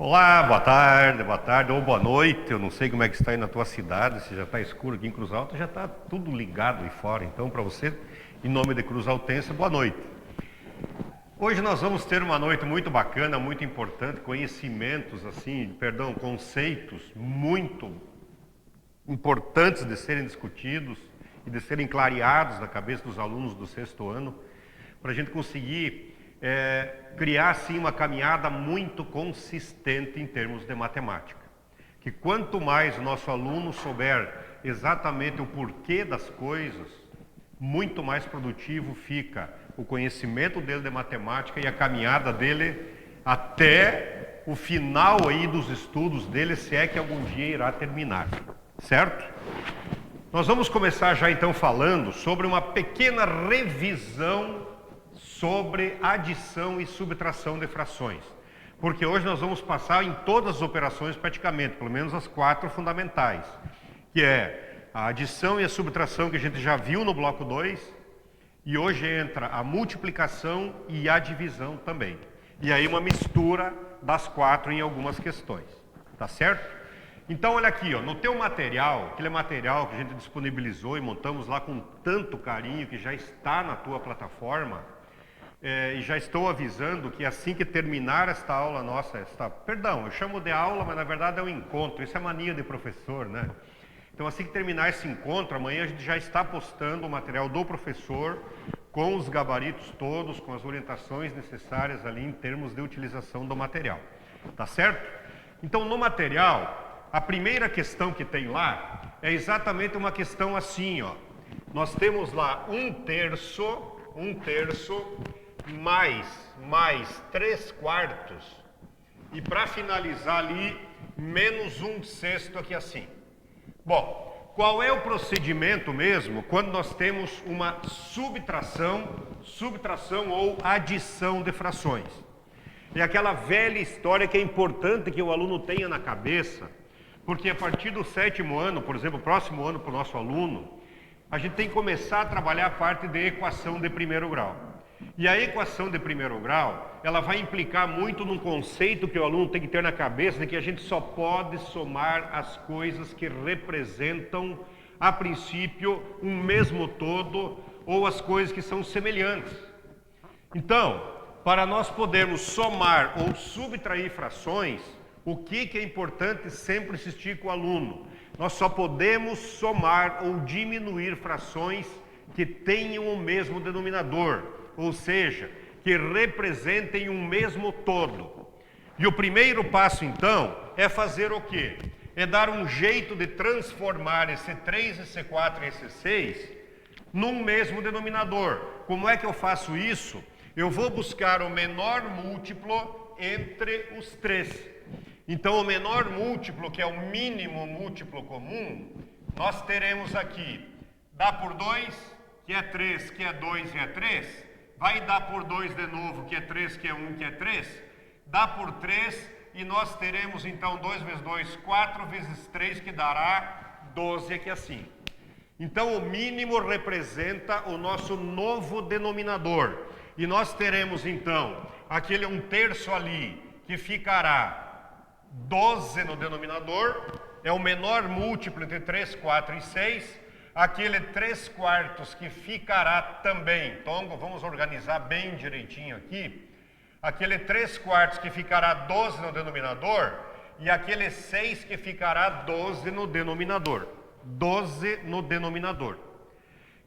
Olá, boa tarde ou boa noite. Eu não sei como é que está aí na tua cidade, se já está escuro aqui em Cruz Alta, já está tudo ligado aí fora. Então, para você, em nome de Cruz Altense, boa noite. Hoje nós vamos ter uma noite muito bacana, muito importante, conceitos muito importantes de serem discutidos e de serem clareados na cabeça dos alunos do sexto ano, para a gente conseguir criar assim uma caminhada muito consistente em termos de matemática. Que quanto mais o nosso aluno souber exatamente o porquê das coisas, muito mais produtivo fica o conhecimento dele de matemática e a caminhada dele até o final aí dos estudos dele, se é que algum dia irá terminar, certo? Nós vamos começar já então falando sobre uma pequena revisão sobre adição e subtração de frações. Porque hoje nós vamos passar em todas as operações praticamente, pelo menos as 4 fundamentais, que é a adição e a subtração que a gente já viu no bloco 2, e hoje entra a multiplicação e a divisão também. E aí uma mistura das 4 em algumas questões, tá certo? Então olha aqui, ó, no teu material, aquele material que a gente disponibilizou e montamos lá com tanto carinho, que já está na tua plataforma, e já estou avisando que assim que terminar esta aula nossa, eu chamo de aula, mas na verdade é um encontro, isso é mania de professor, né? Então assim que terminar esse encontro, amanhã a gente já está postando o material do professor, com os gabaritos todos, com as orientações necessárias ali em termos de utilização do material, tá certo? Então no material, a primeira questão que tem lá, é exatamente uma questão assim, ó. Nós temos lá 1/3 mais 3/4 e para finalizar ali menos 1/6 aqui assim. Bom, qual é o procedimento mesmo quando nós temos uma subtração ou adição de frações? É aquela velha história que é importante que o aluno tenha na cabeça, porque a partir do 7º ano, por exemplo, próximo ano para o nosso aluno, a gente tem que começar a trabalhar a parte de equação de primeiro grau. E a equação de primeiro grau, ela vai implicar muito num conceito que o aluno tem que ter na cabeça, de que a gente só pode somar as coisas que representam, a princípio, um mesmo todo, ou as coisas que são semelhantes. Então, para nós podermos somar ou subtrair frações, o que é importante sempre insistir com o aluno? Nós só podemos somar ou diminuir frações que tenham o mesmo denominador, ou seja, que representem um mesmo todo. E o primeiro passo, então, é fazer o quê? É dar um jeito de transformar esse 3, esse 4 e esse 6 num mesmo denominador. Como é que eu faço isso? Eu vou buscar o menor múltiplo entre os 3. Então, o menor múltiplo, que é o mínimo múltiplo comum, nós teremos aqui, dá por 2, que é 3, que é 2 e é 3, vai dar por 2 de novo, que é 3, que é 1, que é 3, dá por 3, e nós teremos então 2 vezes 2, 4 vezes 3, que dará 12 aqui assim. Então, o mínimo representa o nosso novo denominador. E nós teremos então, aquele 1/3 ali, que ficará 12 no denominador, é o menor múltiplo entre 3, 4 e 6, aquele 3/4 que ficará também, então vamos organizar bem direitinho aqui, aquele 3/4 que ficará 12 no denominador, e aquele 6 que ficará 12 no denominador, 12 no denominador.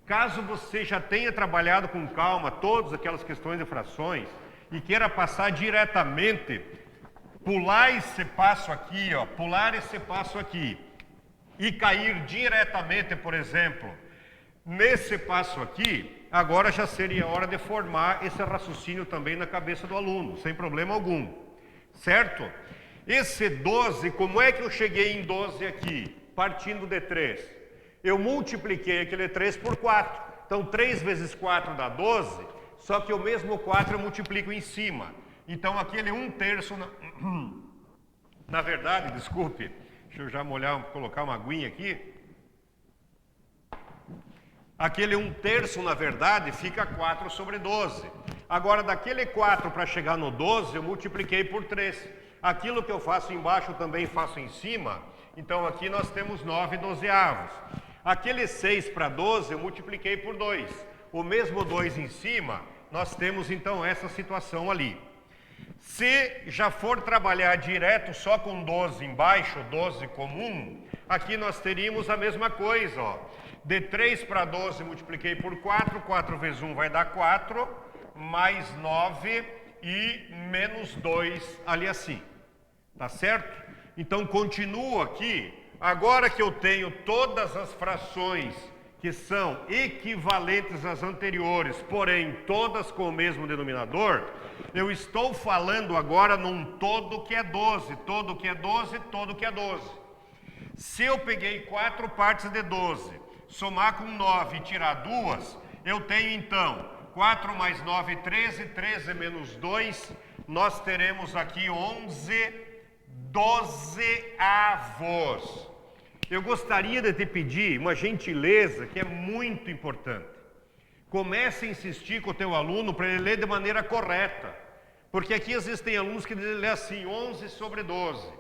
Caso você já tenha trabalhado com calma todas aquelas questões de frações, e queira passar diretamente, pular esse passo aqui, ó, pular esse passo aqui, e cair diretamente, por exemplo, nesse passo aqui, agora já seria hora de formar esse raciocínio também na cabeça do aluno, sem problema algum, certo? Esse 12, como é que eu cheguei em 12 aqui? Partindo de 3. Eu multipliquei aquele 3 por 4. Então, 3 vezes 4 dá 12, só que o mesmo 4 eu multiplico em cima. Então, aquele 1/3, na verdade, desculpe, deixa eu já colocar uma aguinha aqui. Aquele 1/3, na verdade, fica 4 sobre 12. Agora, daquele 4 para chegar no 12, eu multipliquei por 3. Aquilo que eu faço embaixo eu também faço em cima. Então aqui nós temos 9/12. Aquele 6 para 12 eu multipliquei por 2. O mesmo 2 em cima, nós temos então essa situação ali. Se já for trabalhar direto só com 12 embaixo, 12 comum, aqui nós teríamos a mesma coisa, ó. De 3 para 12 multipliquei por 4, 4 vezes 1 vai dar 4, mais 9 e menos 2 ali assim. Tá certo? Então continuo aqui. Agora que eu tenho todas as frações que são equivalentes às anteriores, porém todas com o mesmo denominador, eu estou falando agora num todo que é 12, todo que é 12, todo que é 12. Se eu peguei 4 partes de 12, somar com 9 e tirar 2, eu tenho então 4 mais 9, 13, 13 menos 2, nós teremos aqui 11 12avos. Eu gostaria de te pedir uma gentileza que é muito importante. Comece a insistir com o teu aluno para ele ler de maneira correta. Porque aqui existem alunos que lêem assim, 11/12.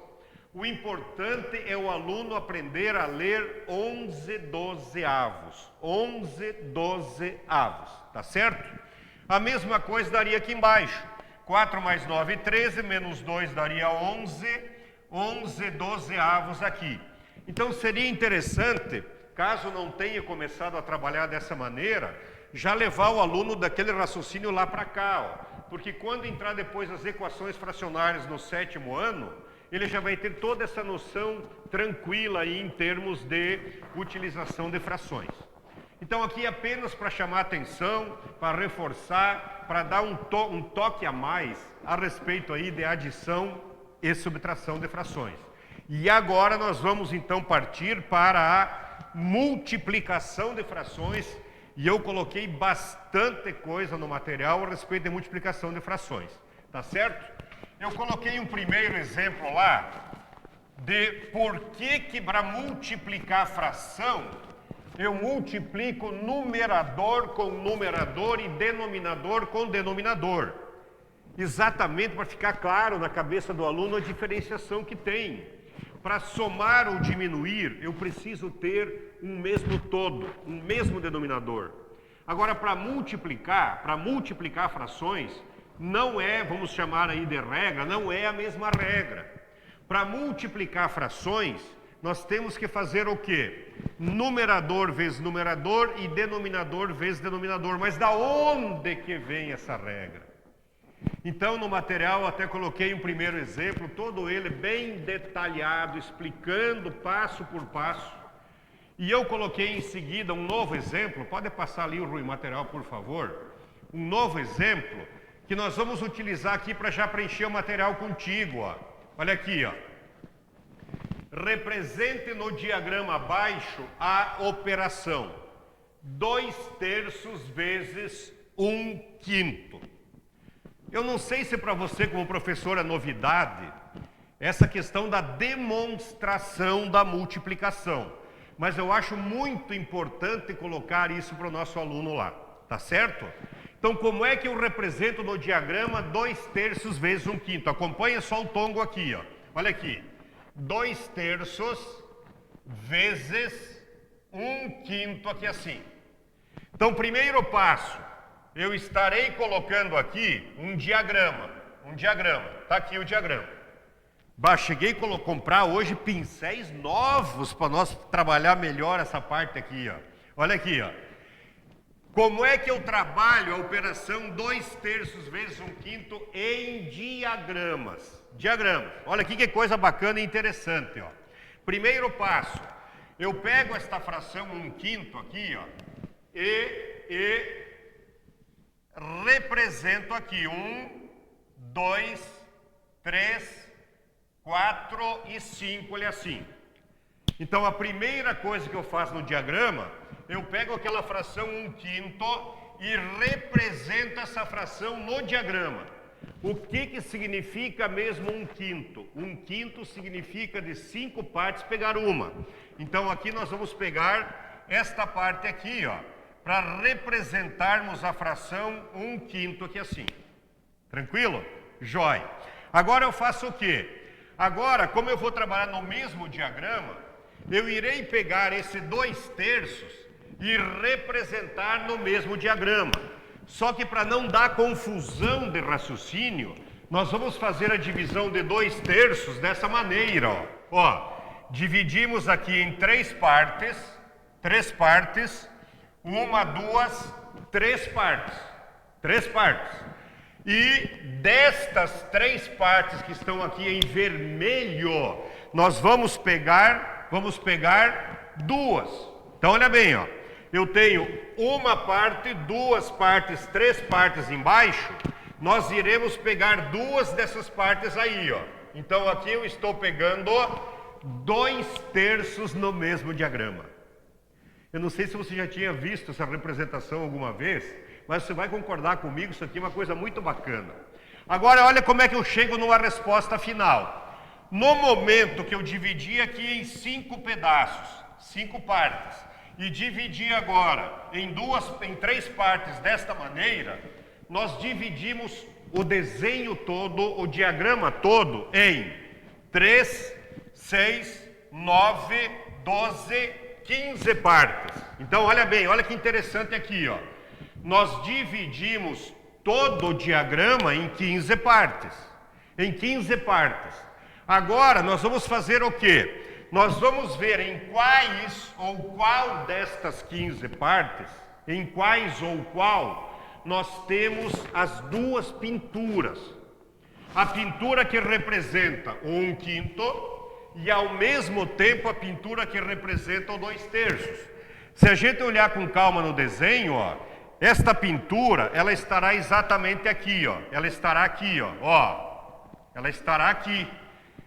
O importante é o aluno aprender a ler 11/12avos. 11/12avos, tá certo? A mesma coisa daria aqui embaixo. 4 mais 9, 13, menos 2 daria 11, 11/12avos aqui. Então seria interessante, caso não tenha começado a trabalhar dessa maneira, já levar o aluno daquele raciocínio lá para cá, ó. Porque quando entrar depois as equações fracionárias no 7º ano, ele já vai ter toda essa noção tranquila aí em termos de utilização de frações. Então aqui apenas para chamar atenção, para reforçar, para dar um toque a mais a respeito aí de adição e subtração de frações. E agora nós vamos então partir para a multiplicação de frações, e eu coloquei bastante coisa no material a respeito de multiplicação de frações, tá certo? Eu coloquei um primeiro exemplo lá de por que para multiplicar a fração eu multiplico numerador com numerador e denominador com denominador. Exatamente para ficar claro na cabeça do aluno a diferenciação que tem. Para somar ou diminuir, eu preciso ter um mesmo todo, um mesmo denominador. Agora, para multiplicar frações, não é, vamos chamar aí de regra, não é a mesma regra. Para multiplicar frações, nós temos que fazer o quê? Numerador vezes numerador e denominador vezes denominador. Mas da onde que vem essa regra? Então, no material, até coloquei um primeiro exemplo, todo ele bem detalhado, explicando passo por passo. E eu coloquei em seguida um novo exemplo, pode passar ali o Rui material, por favor. Um novo exemplo que nós vamos utilizar aqui para já preencher o material contigo, ó. Olha aqui, ó. Represente no diagrama abaixo a operação 2/3 vezes 1/5. Eu não sei se para você como professor é novidade essa questão da demonstração da multiplicação, mas eu acho muito importante colocar isso para o nosso aluno lá, tá certo? Então, como é que eu represento no diagrama 2/3 vezes 1/5? Acompanha só o tombo aqui, ó. Olha aqui. 2/3 vezes 1/5 aqui assim. Então, primeiro passo, eu estarei colocando aqui um diagrama. Tá aqui o diagrama. Cheguei a comprar hoje pincéis novos para nós trabalhar melhor essa parte aqui, ó. Olha aqui, ó. Como é que eu trabalho a operação 2/3 vezes 1/5 em diagramas? Diagramas. Olha aqui que coisa bacana e interessante, ó. Primeiro passo, eu pego esta fração 1/5 aqui, ó, e represento aqui 1, 2, 3, 4 e 5, olha assim. Então a primeira coisa que eu faço no diagrama, eu pego aquela fração 1/5 e represento essa fração no diagrama. O que significa mesmo 1/5? 1/5 significa de 5 partes pegar uma. Então aqui nós vamos pegar esta parte aqui, ó, para representarmos a fração 1/5 aqui assim. Tranquilo? Jóia. Agora eu faço o quê? Agora, como eu vou trabalhar no mesmo diagrama, eu irei pegar esse 2/3 e representar no mesmo diagrama. Só que para não dar confusão de raciocínio, nós vamos fazer a divisão de 2/3 dessa maneira, ó. Ó, dividimos aqui em 3 partes, 1, 2, 3 partes, 3 partes. E destas 3 partes que estão aqui em vermelho, nós vamos pegar 2. Então olha bem, ó. Eu tenho uma parte, 2 partes, 3 partes embaixo. Nós iremos pegar 2 dessas partes aí, ó. Então aqui eu estou pegando 2/3 no mesmo diagrama. Eu não sei se você já tinha visto essa representação alguma vez, mas você vai concordar comigo, isso aqui é uma coisa muito bacana. Agora olha como é que eu chego numa resposta final. No momento que eu dividi aqui em 5 pedaços, 5 partes, e dividi agora em 3 partes desta maneira, nós dividimos o desenho todo, o diagrama todo em 3, 6, 9, 12, 15 partes. Então olha bem, olha que interessante aqui, ó. Nós dividimos todo o diagrama em 15 partes. Em 15 partes. Agora nós vamos fazer o quê? Nós vamos ver em quais ou qual destas 15 partes, em quais ou qual, nós temos as 2 pinturas. A pintura que representa o 1/5 e ao mesmo tempo a pintura que representa o 2/3. Se a gente olhar com calma no desenho, ó, esta pintura, ela estará exatamente aqui, ó. Ela estará aqui, ó. Ela estará aqui.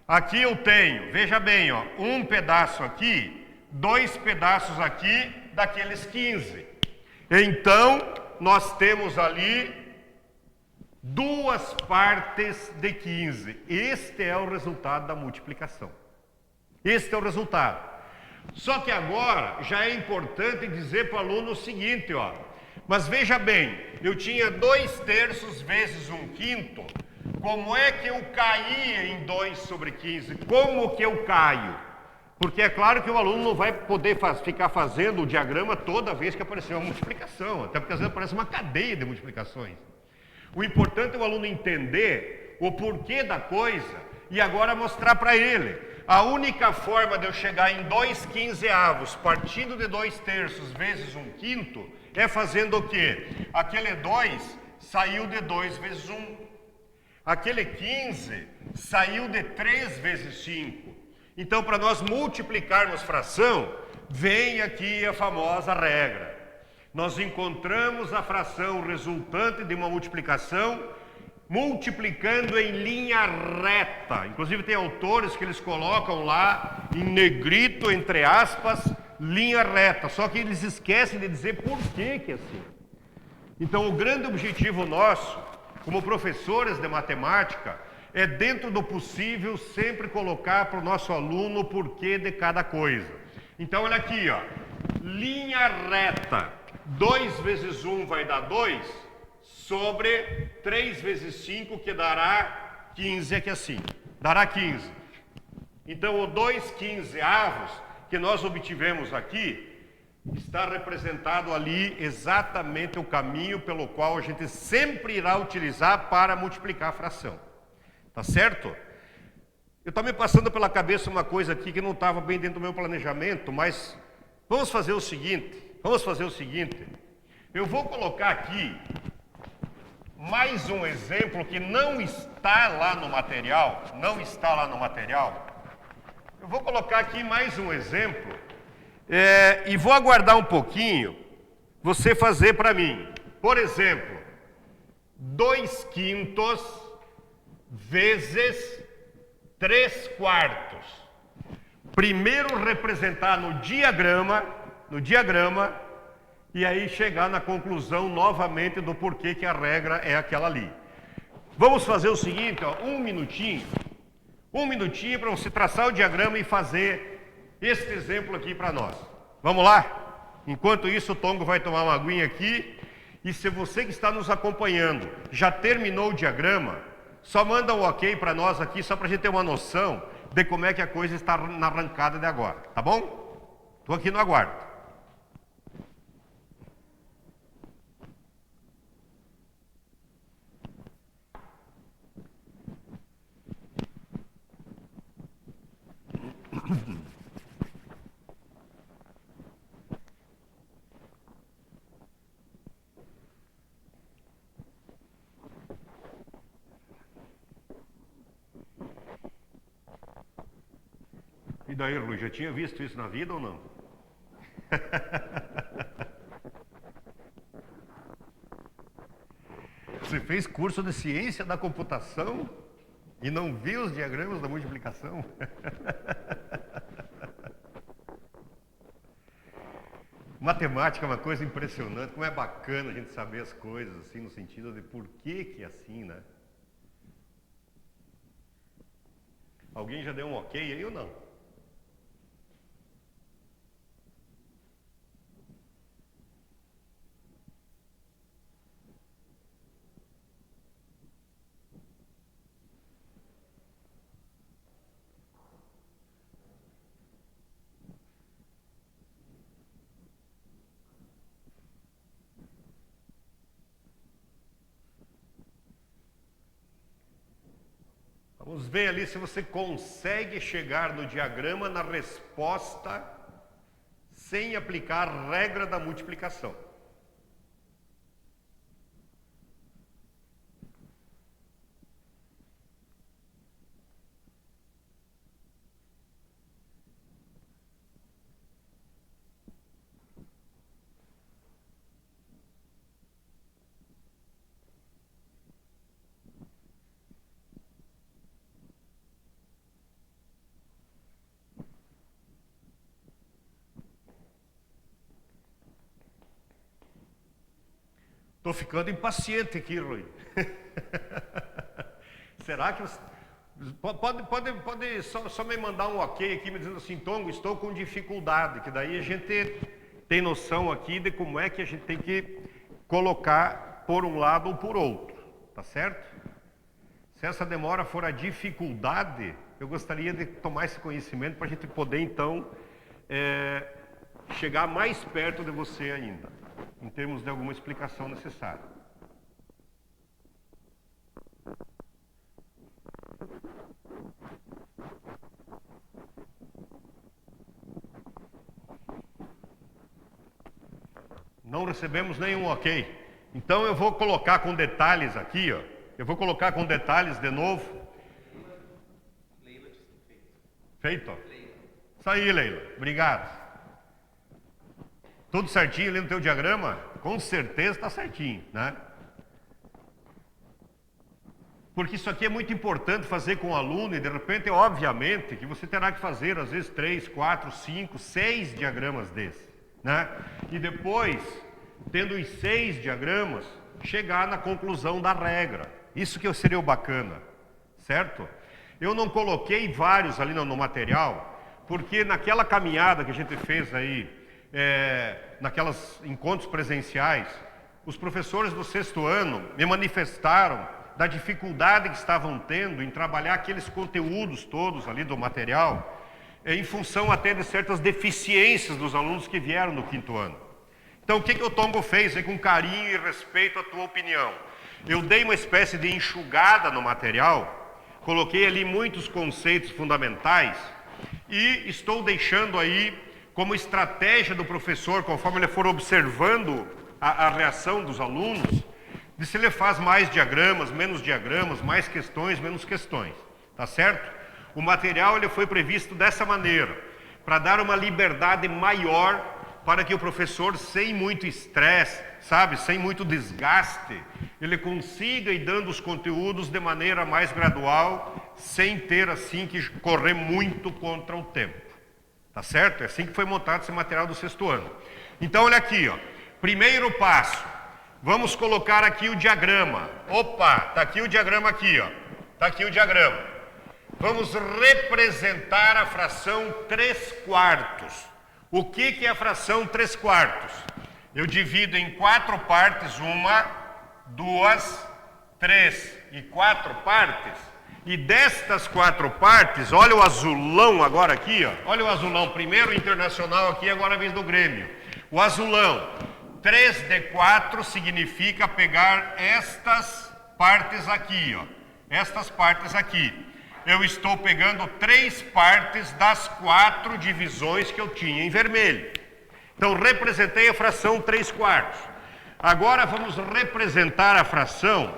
Aqui eu tenho, veja bem, ó, um pedaço aqui, 2 pedaços aqui daqueles 15. Então, nós temos ali 2 partes de 15. Este é o resultado da multiplicação. Este é o resultado. Só que agora já é importante dizer para o aluno o seguinte, ó. Mas veja bem, eu tinha 2/3 vezes 1/5. Como é que eu caía em 2/15? Como que eu caio? Porque é claro que o aluno não vai poder ficar fazendo o diagrama toda vez que aparecer uma multiplicação. Até porque às vezes aparece uma cadeia de multiplicações. O importante é o aluno entender o porquê da coisa e agora mostrar para ele. A única forma de eu chegar em 2/15 partindo de 2/3 vezes 1/5 é fazendo o quê? Aquele 2 saiu de 2 vezes 1. Aquele 15 saiu de 3 vezes 5. Então, para nós multiplicarmos fração, vem aqui a famosa regra. Nós encontramos a fração resultante de uma multiplicação multiplicando em linha reta. Inclusive tem autores que eles colocam lá em negrito, entre aspas, linha reta. Só que eles esquecem de dizer por que é assim. Então o grande objetivo nosso, como professores de matemática, é dentro do possível sempre colocar para o nosso aluno o porquê de cada coisa. Então olha aqui, ó, linha reta, 2 vezes 1 vai dar 2, sobre 3 vezes 5, que dará 15, aqui assim, dará 15. Então o 2/15 que nós obtivemos aqui, está representado ali exatamente o caminho pelo qual a gente sempre irá utilizar para multiplicar a fração. Tá certo? Eu estou me passando pela cabeça uma coisa aqui que não estava bem dentro do meu planejamento, mas vamos fazer o seguinte, eu vou colocar aqui mais um exemplo que não está lá no material, eu vou colocar aqui mais um exemplo, e vou aguardar um pouquinho, você fazer para mim. Por exemplo, 2/5 vezes 3/4. Primeiro representar no diagrama, e aí chegar na conclusão novamente do porquê que a regra é aquela ali. Vamos fazer o seguinte, ó, um minutinho para você traçar o diagrama e fazer este exemplo aqui para nós. Vamos lá? Enquanto isso, o Tongo vai tomar uma aguinha aqui. E se você que está nos acompanhando já terminou o diagrama, Só manda um ok para nós aqui, só para a gente ter uma noção de como é que a coisa está na arrancada de agora, tá bom? Estou aqui no aguardo. E daí, Rui, já tinha visto isso na vida ou não? Você fez curso de ciência da computação e não viu os diagramas da multiplicação? Matemática é uma coisa impressionante, como é bacana a gente saber as coisas, assim, no sentido de por que é assim, né? Alguém já deu um ok aí ou não? Vamos ver ali se você consegue chegar no diagrama na resposta sem aplicar a regra da multiplicação. Estou ficando impaciente aqui, Rui. Será que você... Pode só me mandar um ok aqui, me dizendo assim, Tongo, estou com dificuldade, que daí a gente tem noção aqui de como é que a gente tem que colocar por um lado ou por outro, tá certo? Se essa demora for a dificuldade, eu gostaria de tomar esse conhecimento para a gente poder, então, chegar mais perto de você ainda, em termos de alguma explicação necessária. Não recebemos nenhum ok. Então eu vou colocar com detalhes aqui, ó. Eu vou colocar com detalhes de novo. Leila disse que feito. Feito? Isso aí, Leila. Obrigado. Tudo certinho ali no teu diagrama? Com certeza está certinho, né? Porque isso aqui é muito importante fazer com o aluno e de repente, obviamente, que você terá que fazer às vezes 3, 4, 5, 6 diagramas desses, né? E depois, tendo os 6 diagramas, chegar na conclusão da regra. Isso que seria o bacana, certo? Eu não coloquei vários ali no material, porque naquela caminhada que a gente fez aí, naquelas encontros presenciais, os professores do 6º ano me manifestaram da dificuldade que estavam tendo em trabalhar aqueles conteúdos todos ali do material, em função até de certas deficiências dos alunos que vieram no 5º ano. Então o que o Tongo fez aí, com carinho e respeito à tua opinião? Eu dei uma espécie de enxugada no material, coloquei ali muitos conceitos fundamentais e estou deixando aí como estratégia do professor, conforme ele for observando a reação dos alunos, de se ele faz mais diagramas, mais questões, menos questões, tá certo? O material ele foi previsto dessa maneira, para dar uma liberdade maior para que o professor, sem muito estresse, sabe, sem muito desgaste, ele consiga ir dando os conteúdos de maneira mais gradual, sem ter assim que correr muito contra o tempo, tá certo? É assim que foi montado esse material do 6º ano. Então olha aqui, ó, primeiro passo. Vamos colocar aqui o diagrama. Opa, tá aqui o diagrama aqui, ó. Tá aqui o diagrama. Vamos representar a fração 3/4. O que é a fração 3/4? Eu divido em 4 partes, 1, 2, 3. e 4 partes. E destas 4 partes, olha o azulão agora aqui, ó. Olha o azulão, primeiro Internacional aqui, agora a vez do Grêmio. O azulão, 3D4 significa pegar estas partes aqui, ó. Estas partes aqui. Eu estou pegando 3 partes das 4 divisões que eu tinha em vermelho. Então, representei a fração 3/4. Agora, vamos representar a fração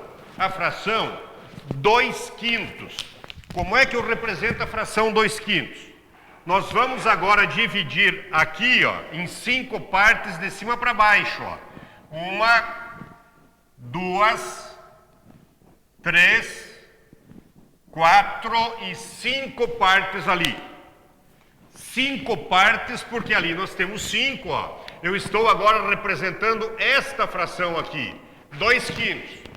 2/5. Como é que eu represento a fração 2/5? Nós vamos agora dividir aqui, ó, em 5 partes de cima para baixo, ó. 1, 2, 3, 4 e 5 partes ali. 5 partes, porque ali nós temos 5, ó. Eu estou agora representando esta fração aqui, 2/5.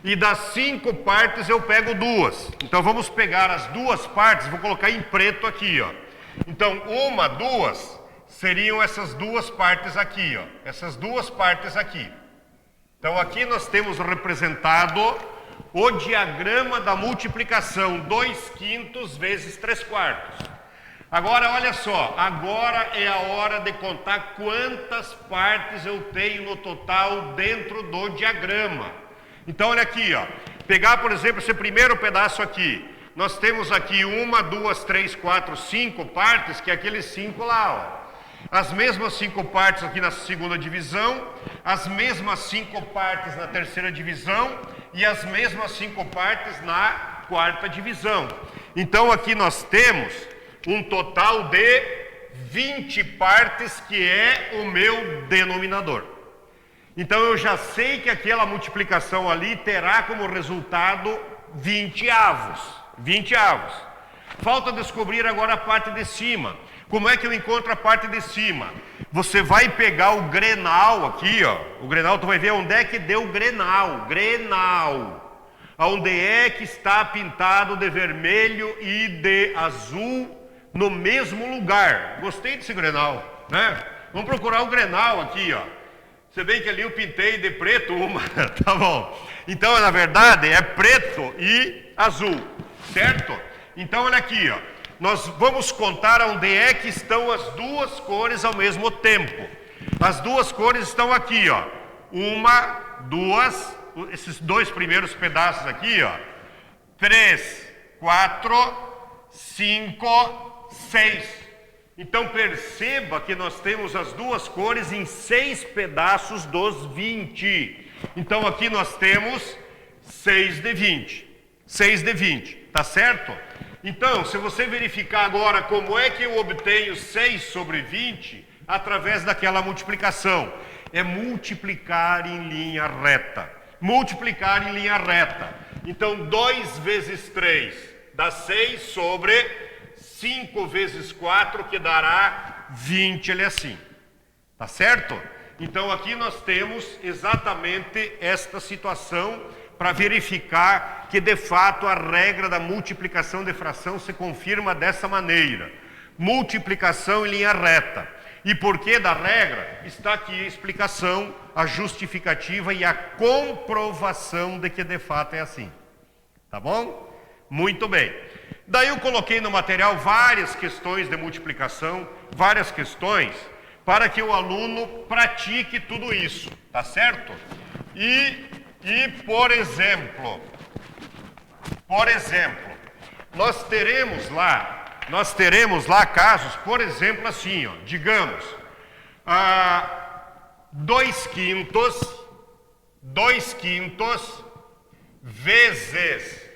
E das 5 partes eu pego 2. Então vamos pegar as 2 partes, vou colocar em preto aqui, ó. Então 1, 2 seriam essas 2 partes aqui, ó. Essas 2 partes aqui. Então aqui nós temos representado o diagrama da multiplicação, 2/5 vezes 3/4. Agora olha só, agora é a hora de contar quantas partes eu tenho no total dentro do diagrama. Então olha aqui, ó. Pegar, por exemplo, esse primeiro pedaço aqui. Nós temos aqui 1, 2, 3, 4, 5 partes, que é aqueles 5 lá, ó. As mesmas 5 partes aqui na segunda divisão, as mesmas 5 partes na terceira divisão e as mesmas 5 partes na quarta divisão. Então aqui nós temos um total de 20 partes, que é o meu denominador. Então eu já sei que aquela multiplicação ali terá como resultado 20 avos. 20 avos. Falta descobrir agora a parte de cima. Como é que eu encontro a parte de cima? Você vai pegar o grenal aqui, ó. O grenal, tu vai ver onde é que deu o grenal. Grenal. Onde é que está pintado de vermelho e de azul no mesmo lugar. Gostei desse grenal, né? Vamos procurar o grenal aqui, ó. Você vê que ali eu pintei de preto uma, tá bom? Então, na verdade, é preto e azul, certo? Então, olha aqui, ó. Nós vamos contar onde é que estão as 2 cores ao mesmo tempo. As 2 cores estão aqui, ó. 1, 2, esses 2 primeiros pedaços aqui, ó. 3, 4, 5, 6. Então perceba que nós temos as 2 cores em 6 pedaços dos 20. Então aqui nós temos 6 de 20. 6 de 20, tá certo? Então, se você verificar agora como é que eu obtenho 6 sobre 20, através daquela multiplicação. É multiplicar em linha reta. Multiplicar em linha reta. Então 2 vezes 3 dá 6 sobre 5 vezes 4, que dará 20, ele é assim. Tá certo? Então aqui nós temos exatamente esta situação para verificar que de fato a regra da multiplicação de fração se confirma dessa maneira. Multiplicação em linha reta. E por que da regra? Está aqui a explicação, a justificativa e a comprovação de que de fato é assim. Tá bom? Muito bem. Daí eu coloquei no material várias questões de multiplicação, várias questões, para que o aluno pratique tudo isso, tá certo? E por exemplo, nós teremos lá casos, por exemplo, assim, ó, digamos, 2/5 vezes,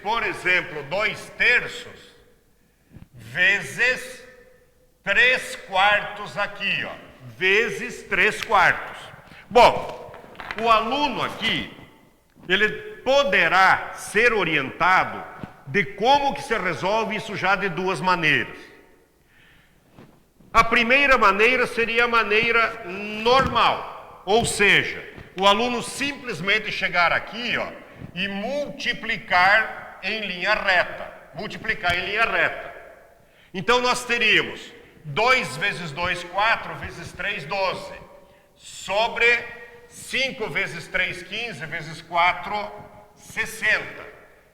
por exemplo, 2/3 vezes 3/4 aqui, ó, vezes 3/4. Bom, o aluno aqui, ele poderá ser orientado de como que se resolve isso já de 2 maneiras. A primeira maneira seria a maneira normal, ou seja, o aluno simplesmente chegar aqui, ó, e multiplicar em linha reta. Multiplicar em linha reta. Então nós teríamos 2 vezes 2, 4, vezes 3, 12. Sobre 5 vezes 3, 15, vezes 4, 60.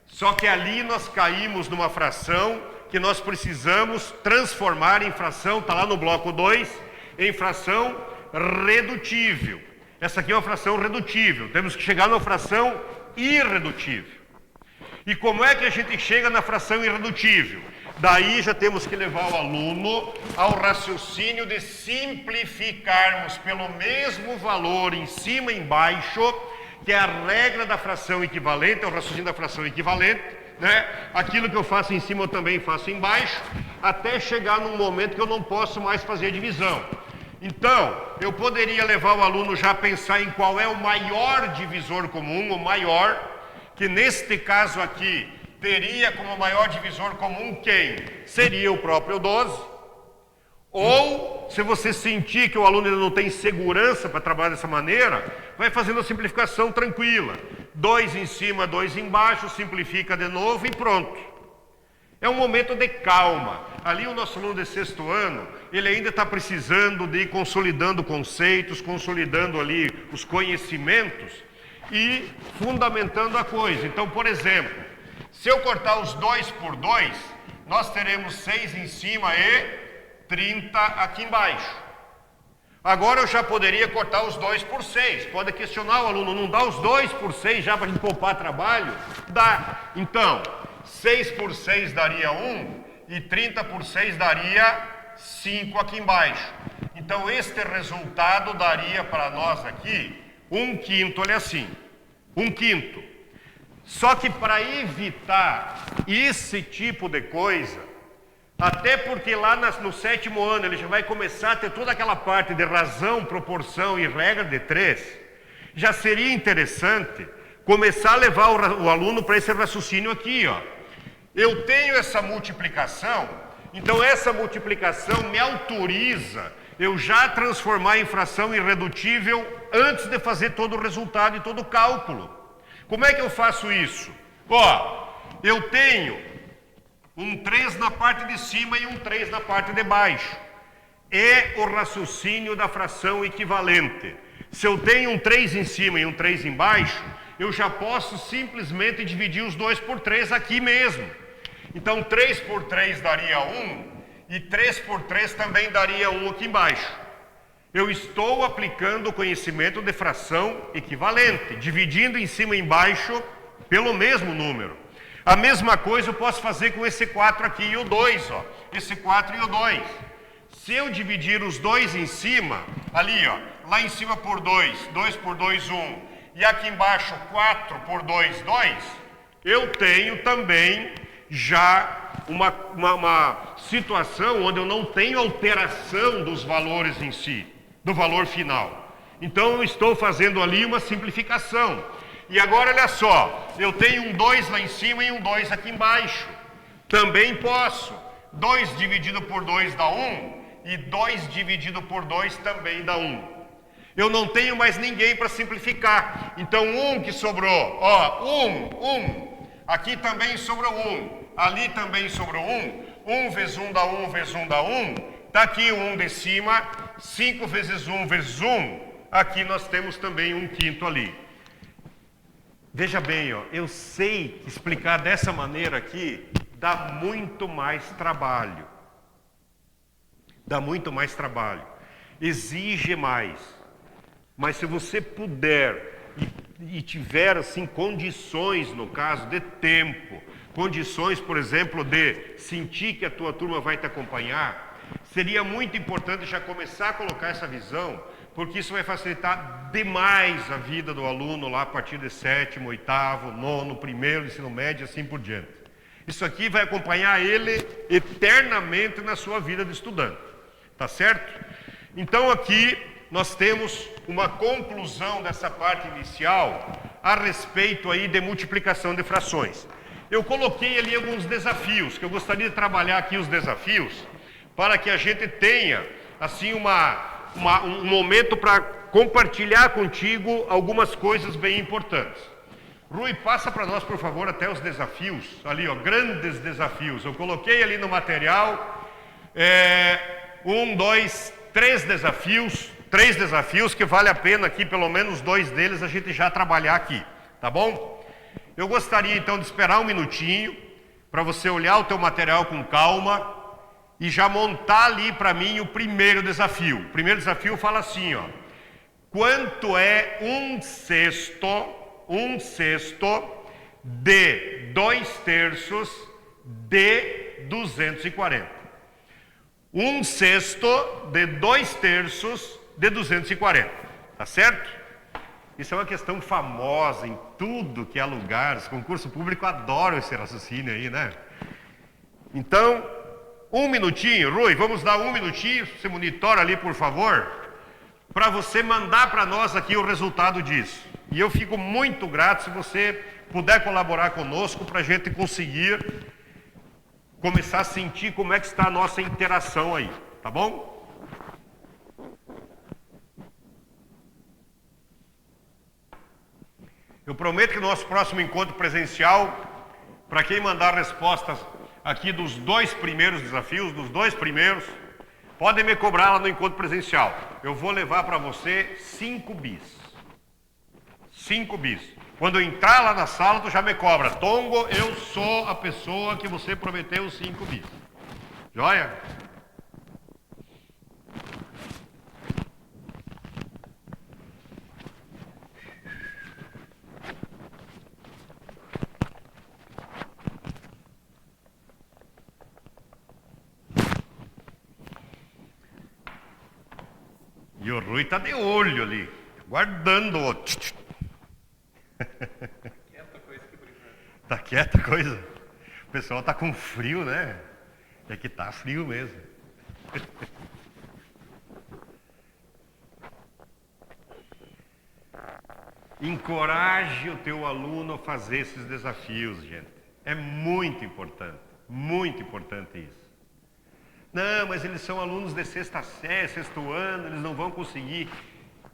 Só que ali nós caímos numa fração que nós precisamos transformar em fração, está lá no bloco 2, em fração redutível. Essa aqui é uma fração redutível, temos que chegar numa fração irredutível. E como é que a gente chega na fração irredutível? Daí já temos que levar o aluno ao raciocínio de simplificarmos pelo mesmo valor em cima e embaixo, que é a regra da fração equivalente, é o raciocínio da fração equivalente, né? Aquilo que eu faço em cima eu também faço embaixo, até chegar num momento que eu não posso mais fazer divisão. Então, eu poderia levar o aluno já a pensar em qual é o maior divisor comum, o maior, que neste caso aqui teria como maior divisor comum quem? Seria o próprio 12. Ou, se você sentir que o aluno ainda não tem segurança para trabalhar dessa maneira, vai fazendo a simplificação tranquila. 2 em cima, 2 embaixo, simplifica de novo e pronto. É um momento de calma. Ali o nosso aluno de 6º ano, ele ainda está precisando de ir consolidando conceitos, consolidando ali os conhecimentos e fundamentando a coisa. Então, por exemplo, se eu cortar os 2 por 2, nós teremos 6 em cima e 30 aqui embaixo. Agora eu já poderia cortar os 2 por 6. Pode questionar o aluno, não dá os 2 por 6 já para a gente poupar trabalho? Dá. Então, 6 por 6 daria 1 e 30 por 6 daria 5 aqui embaixo. Então, este resultado daria para nós aqui 1/5, olha assim, 1/5. Só que para evitar esse tipo de coisa, até porque lá no 7º ano ele já vai começar a ter toda aquela parte de razão, proporção e regra de 3, já seria interessante começar a levar o aluno para esse raciocínio aqui, ó. Eu tenho essa multiplicação, então essa multiplicação me autoriza eu já transformar em fração irredutível antes de fazer todo o resultado e todo o cálculo. Como é que eu faço isso? Ó, eu tenho um 3 na parte de cima e um 3 na parte de baixo. É o raciocínio da fração equivalente. Se eu tenho um 3 em cima e um 3 embaixo, eu já posso simplesmente dividir os 2 por 3 aqui mesmo. Então 3 por 3 daria 1 e 3 por 3 também daria 1 aqui embaixo. Eu estou aplicando o conhecimento de fração equivalente, dividindo em cima e embaixo pelo mesmo número. A mesma coisa eu posso fazer com esse 4 aqui e o 2, ó. Esse 4 e o 2. Se eu dividir os 2 em cima, ali, ó, lá em cima por 2, 2 por 2, 1, e aqui embaixo 4 por 2, 2, eu tenho também já uma situação onde eu não tenho alteração dos valores em si, do valor final. Então eu estou fazendo ali uma simplificação. E agora olha só, eu tenho um 2 lá em cima e um 2 aqui embaixo. Também posso. 2 dividido por 2 dá 1 e 2 dividido por 2 também dá 1. Eu não tenho mais ninguém para simplificar. Então 1 que sobrou, ó, 1. Aqui também sobrou 1. Ali também sobrou 1. 1 vezes 1 dá 1 vezes 1 dá 1. Está aqui o 1 de cima. 5 vezes 1 vezes 1. Aqui nós temos também 1/5 ali. Veja bem, ó, eu sei que explicar dessa maneira aqui dá muito mais trabalho. Dá muito mais trabalho. Exige mais. Mas se você puder e tiver assim condições, no caso de tempo, condições, por exemplo, de sentir que a tua turma vai te acompanhar, seria muito importante já começar a colocar essa visão, porque isso vai facilitar demais a vida do aluno lá a partir de 7º, 8º, 9º, 1º, ensino médio e assim por diante. Isso aqui vai acompanhar ele eternamente na sua vida de estudante, tá certo? Então aqui nós temos uma conclusão dessa parte inicial a respeito aí de multiplicação de frações. Eu coloquei ali alguns desafios, que eu gostaria de trabalhar aqui os desafios, para que a gente tenha assim um momento para compartilhar contigo algumas coisas bem importantes. Rui, passa para nós, por favor, até os desafios, ali, ó, grandes desafios. Eu coloquei ali no material, 1, 2, 3 desafios que vale a pena aqui, pelo menos 2 deles, a gente já trabalhar aqui, tá bom? Eu gostaria então de esperar um minutinho para você olhar o teu material com calma e já montar ali para mim o primeiro desafio. O primeiro desafio fala assim, ó: quanto é um sexto de 2/3 de 240? Um sexto de 2/3 de 240, tá certo? Isso é uma questão famosa em tudo que é lugar. Os concursos públicos adoram esse raciocínio aí, né? Então, um minutinho, Rui, vamos dar um minutinho, você monitora ali, por favor, para você mandar para nós aqui o resultado disso. E eu fico muito grato se você puder colaborar conosco para a gente conseguir começar a sentir como é que está a nossa interação aí, tá bom? Eu prometo que no nosso próximo encontro presencial, para quem mandar respostas aqui dos 2 primeiros desafios, dos 2 primeiros, podem me cobrar lá no encontro presencial. Eu vou levar para você 5 bis. 5 bis. Quando eu entrar lá na sala, tu já me cobra. Tongo, eu sou a pessoa que você prometeu 5 bis. Joia? E o Rui tá de olho ali, guardando o... Tá quieta a coisa? O pessoal tá com frio, né? É que tá frio mesmo. Encoraje o teu aluno a fazer esses desafios, gente. É muito importante isso. Não, mas eles são alunos de sexta série, sexto ano, eles não vão conseguir.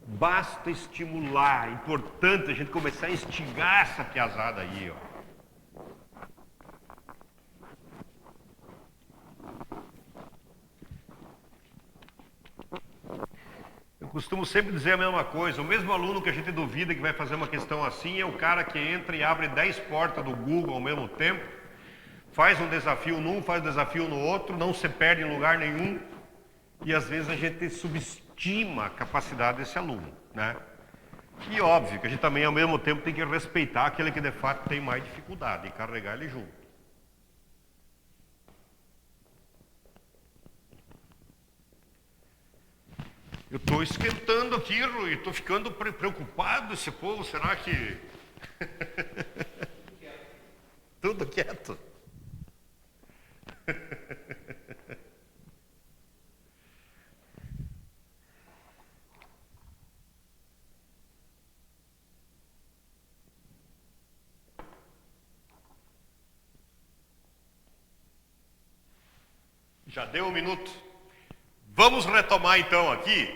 Basta estimular. É importante a gente começar a instigar essa piazada aí, ó. Eu costumo sempre dizer a mesma coisa. O mesmo aluno que a gente duvida que vai fazer uma questão assim é o cara que entra e abre 10 portas do Google ao mesmo tempo, faz um desafio num, faz um desafio no outro, não se perde em lugar nenhum, e às vezes a gente subestima a capacidade desse aluno, né? E óbvio que a gente também ao mesmo tempo tem que respeitar aquele que de fato tem mais dificuldade e carregar ele junto. Eu estou esquentando aqui, Rui, estou ficando preocupado, esse povo, será que... Tudo quieto. Já deu um minuto. Vamos retomar então aqui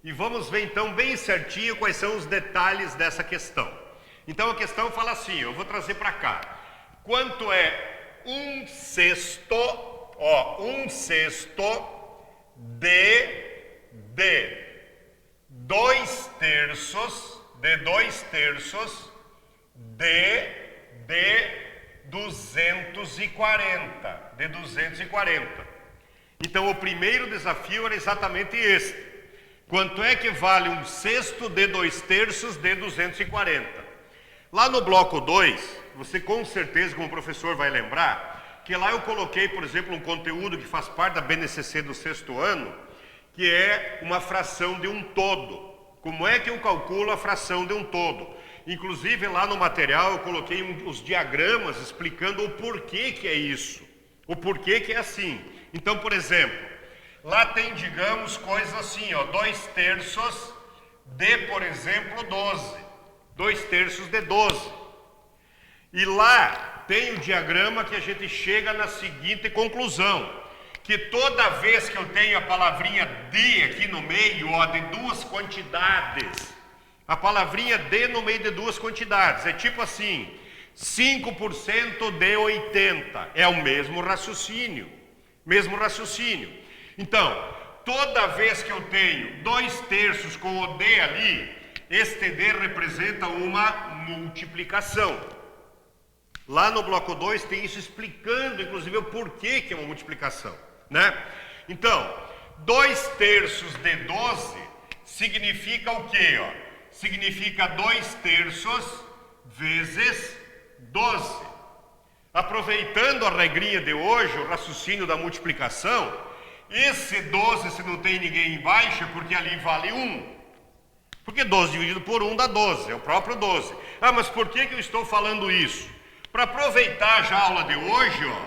e vamos ver então bem certinho quais são os detalhes dessa questão. Então a questão fala assim, eu vou trazer para cá. Quanto é um sexto, ó, um sexto de 2/3 de 2/3 de 240, de 240. Então o primeiro desafio era exatamente este. Quanto é que vale um sexto de 2/3 de 240? Lá no bloco 2, você com certeza, como professor, vai lembrar que lá eu coloquei, por exemplo, um conteúdo que faz parte da BNCC do sexto ano, que é uma fração de um todo. Como é que eu calculo a fração de um todo? Inclusive lá no material eu coloquei os diagramas explicando o porquê que é isso, o porquê que é assim. Então, por exemplo, lá tem, digamos, coisas assim, ó, 2/3 de, por exemplo, 12. 2/3 de 12. E lá tem o diagrama que a gente chega na seguinte conclusão, que toda vez que eu tenho a palavrinha de aqui no meio, ó, de duas quantidades, a palavrinha de no meio de duas quantidades, é tipo assim, 5% de 80, é o mesmo raciocínio. Mesmo raciocínio. Então, toda vez que eu tenho 2/3 com o D ali, este D representa uma multiplicação. Lá no bloco 2 tem isso explicando, inclusive, o porquê que é uma multiplicação, né? Então, 2/3 de 12 significa o quê, ó? Significa 2/3 vezes 12. Aproveitando a regrinha de hoje, o raciocínio da multiplicação, esse 12, se não tem ninguém embaixo, é porque ali vale 1. Porque 12 dividido por 1 dá 12, é o próprio 12. Ah, mas por que eu estou falando isso? Para aproveitar já a aula de hoje, ó,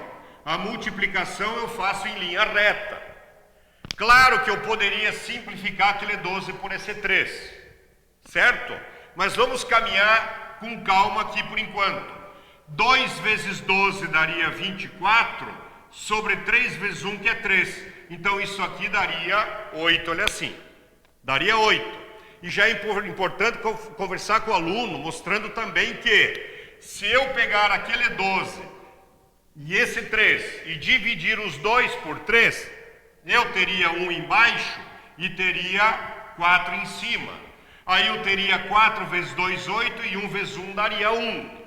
a multiplicação eu faço em linha reta. Claro que eu poderia simplificar aquele 12 por esse 3, certo? Mas vamos caminhar com calma aqui por enquanto. 2 vezes 12 daria 24, sobre 3 vezes 1, que é 3. Então isso aqui daria 8, olha assim. Daria 8. E já é importante conversar com o aluno, mostrando também que se eu pegar aquele 12 e esse 3 e dividir os dois por 3, eu teria 1 embaixo e teria 4 em cima. Aí eu teria 4 vezes 2, 8, e 1 vezes 1 daria 1.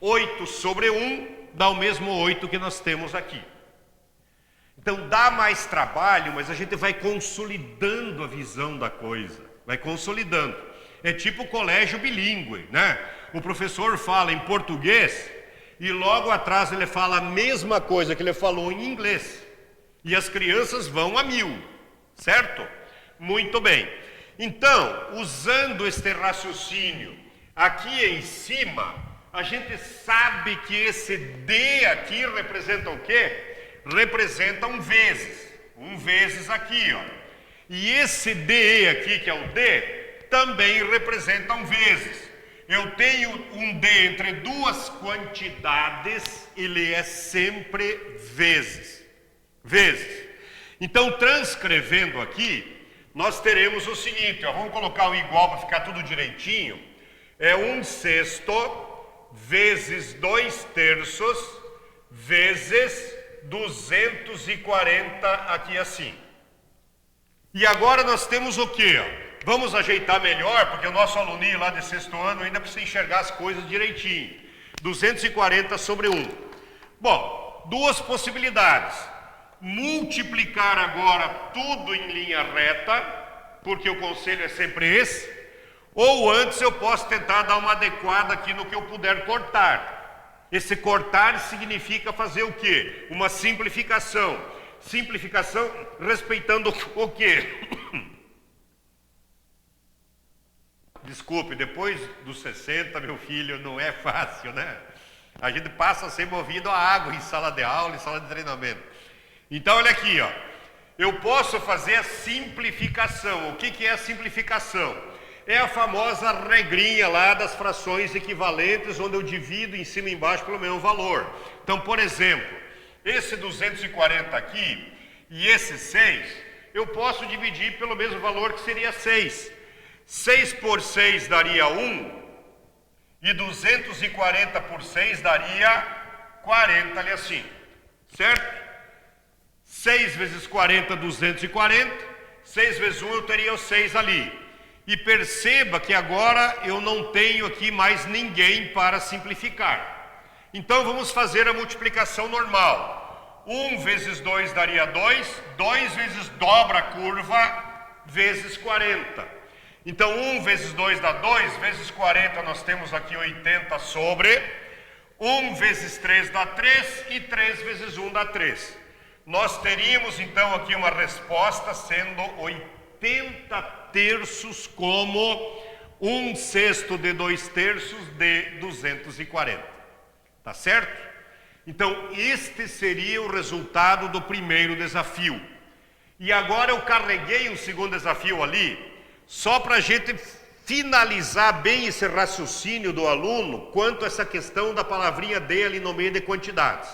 8 sobre 1 dá o mesmo 8 que nós temos aqui. Então dá mais trabalho, mas a gente vai consolidando a visão da coisa. Vai consolidando. É tipo colégio bilíngue, né? O professor fala em português e logo atrás ele fala a mesma coisa que ele falou em inglês. E as crianças vão a 1000, certo? Muito bem. Então, usando este raciocínio aqui em cima, a gente sabe que esse D aqui representa o quê? Representa um vezes. Um vezes aqui, ó. E esse DE aqui, que é o D, também representa um vezes. Eu tenho um D entre duas quantidades, ele é sempre vezes. Vezes. Então, transcrevendo aqui, nós teremos o seguinte, ó, vamos colocar o igual para ficar tudo direitinho. É 1/6 vezes 2/3 vezes 240 aqui assim. E agora nós temos o quê? Vamos ajeitar melhor, porque o nosso aluninho lá de 6º ano ainda precisa enxergar as coisas direitinho. 240 sobre 1. Bom, duas possibilidades. Multiplicar agora tudo em linha reta, porque o conselho é sempre esse. Ou antes eu posso tentar dar uma adequada aqui no que eu puder cortar. Esse cortar significa fazer o quê? Uma simplificação. Simplificação respeitando o quê? Desculpe, depois dos 60, meu filho, não é fácil, né? A gente passa a ser movido a água em sala de aula, em sala de treinamento. Então, olha aqui, ó. Eu posso fazer a simplificação. O que é a simplificação? É a famosa regrinha lá das frações equivalentes, onde eu divido em cima e embaixo pelo mesmo valor. Então, por exemplo, esse 240 aqui e esse 6, eu posso dividir pelo mesmo valor que seria 6. 6 por 6 daria 1 e 240 por 6 daria 40, ali assim, certo? 6 vezes 40, 240, 6 vezes 1 eu teria o 6 ali. E perceba que agora eu não tenho aqui mais ninguém para simplificar. Então vamos fazer a multiplicação normal. 1 vezes 2 daria 2, 2 vezes dobra a curva, vezes 40. Então 1 vezes 2 dá 2, vezes 40 nós temos aqui 80 sobre, 1 vezes 3 dá 3 e 3 vezes 1 dá 3. Nós teríamos então aqui uma resposta sendo 80 terços como 1/6 de 2/3 de 240. Tá certo? Então, este seria o resultado do primeiro desafio. E agora eu carreguei um segundo desafio ali, só para a gente finalizar bem esse raciocínio do aluno quanto a essa questão da palavrinha D ali no meio de quantidades.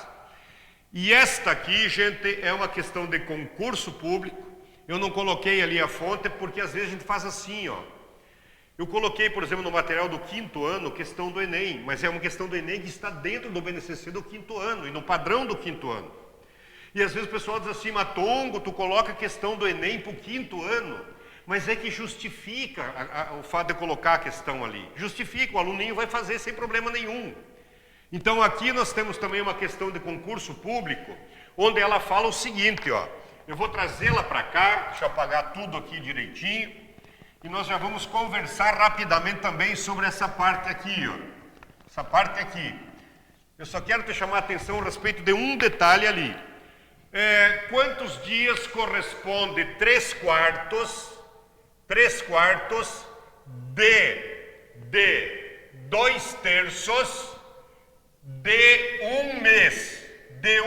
E esta aqui, gente, é uma questão de concurso público. Eu não coloquei ali a fonte porque às vezes a gente faz assim, ó. Eu coloquei, por exemplo, no material do 5º ano, questão do Enem, mas é uma questão do Enem que está dentro do BNCC do 5º ano e no padrão do 5º ano. E às vezes o pessoal diz assim, Matongo, tu coloca a questão do Enem para o 5º ano, mas é que justifica o fato de colocar a questão ali. Justifica, o aluninho vai fazer sem problema nenhum. Então aqui nós temos também uma questão de concurso público, onde ela fala o seguinte, ó. Eu vou trazê-la para cá, deixa eu apagar tudo aqui direitinho, e nós já vamos conversar rapidamente também sobre essa parte aqui, ó. Essa parte aqui. Eu só quero te chamar a atenção a respeito de um detalhe ali. Quantos dias corresponde 3/4 de 2/3 de um mês? De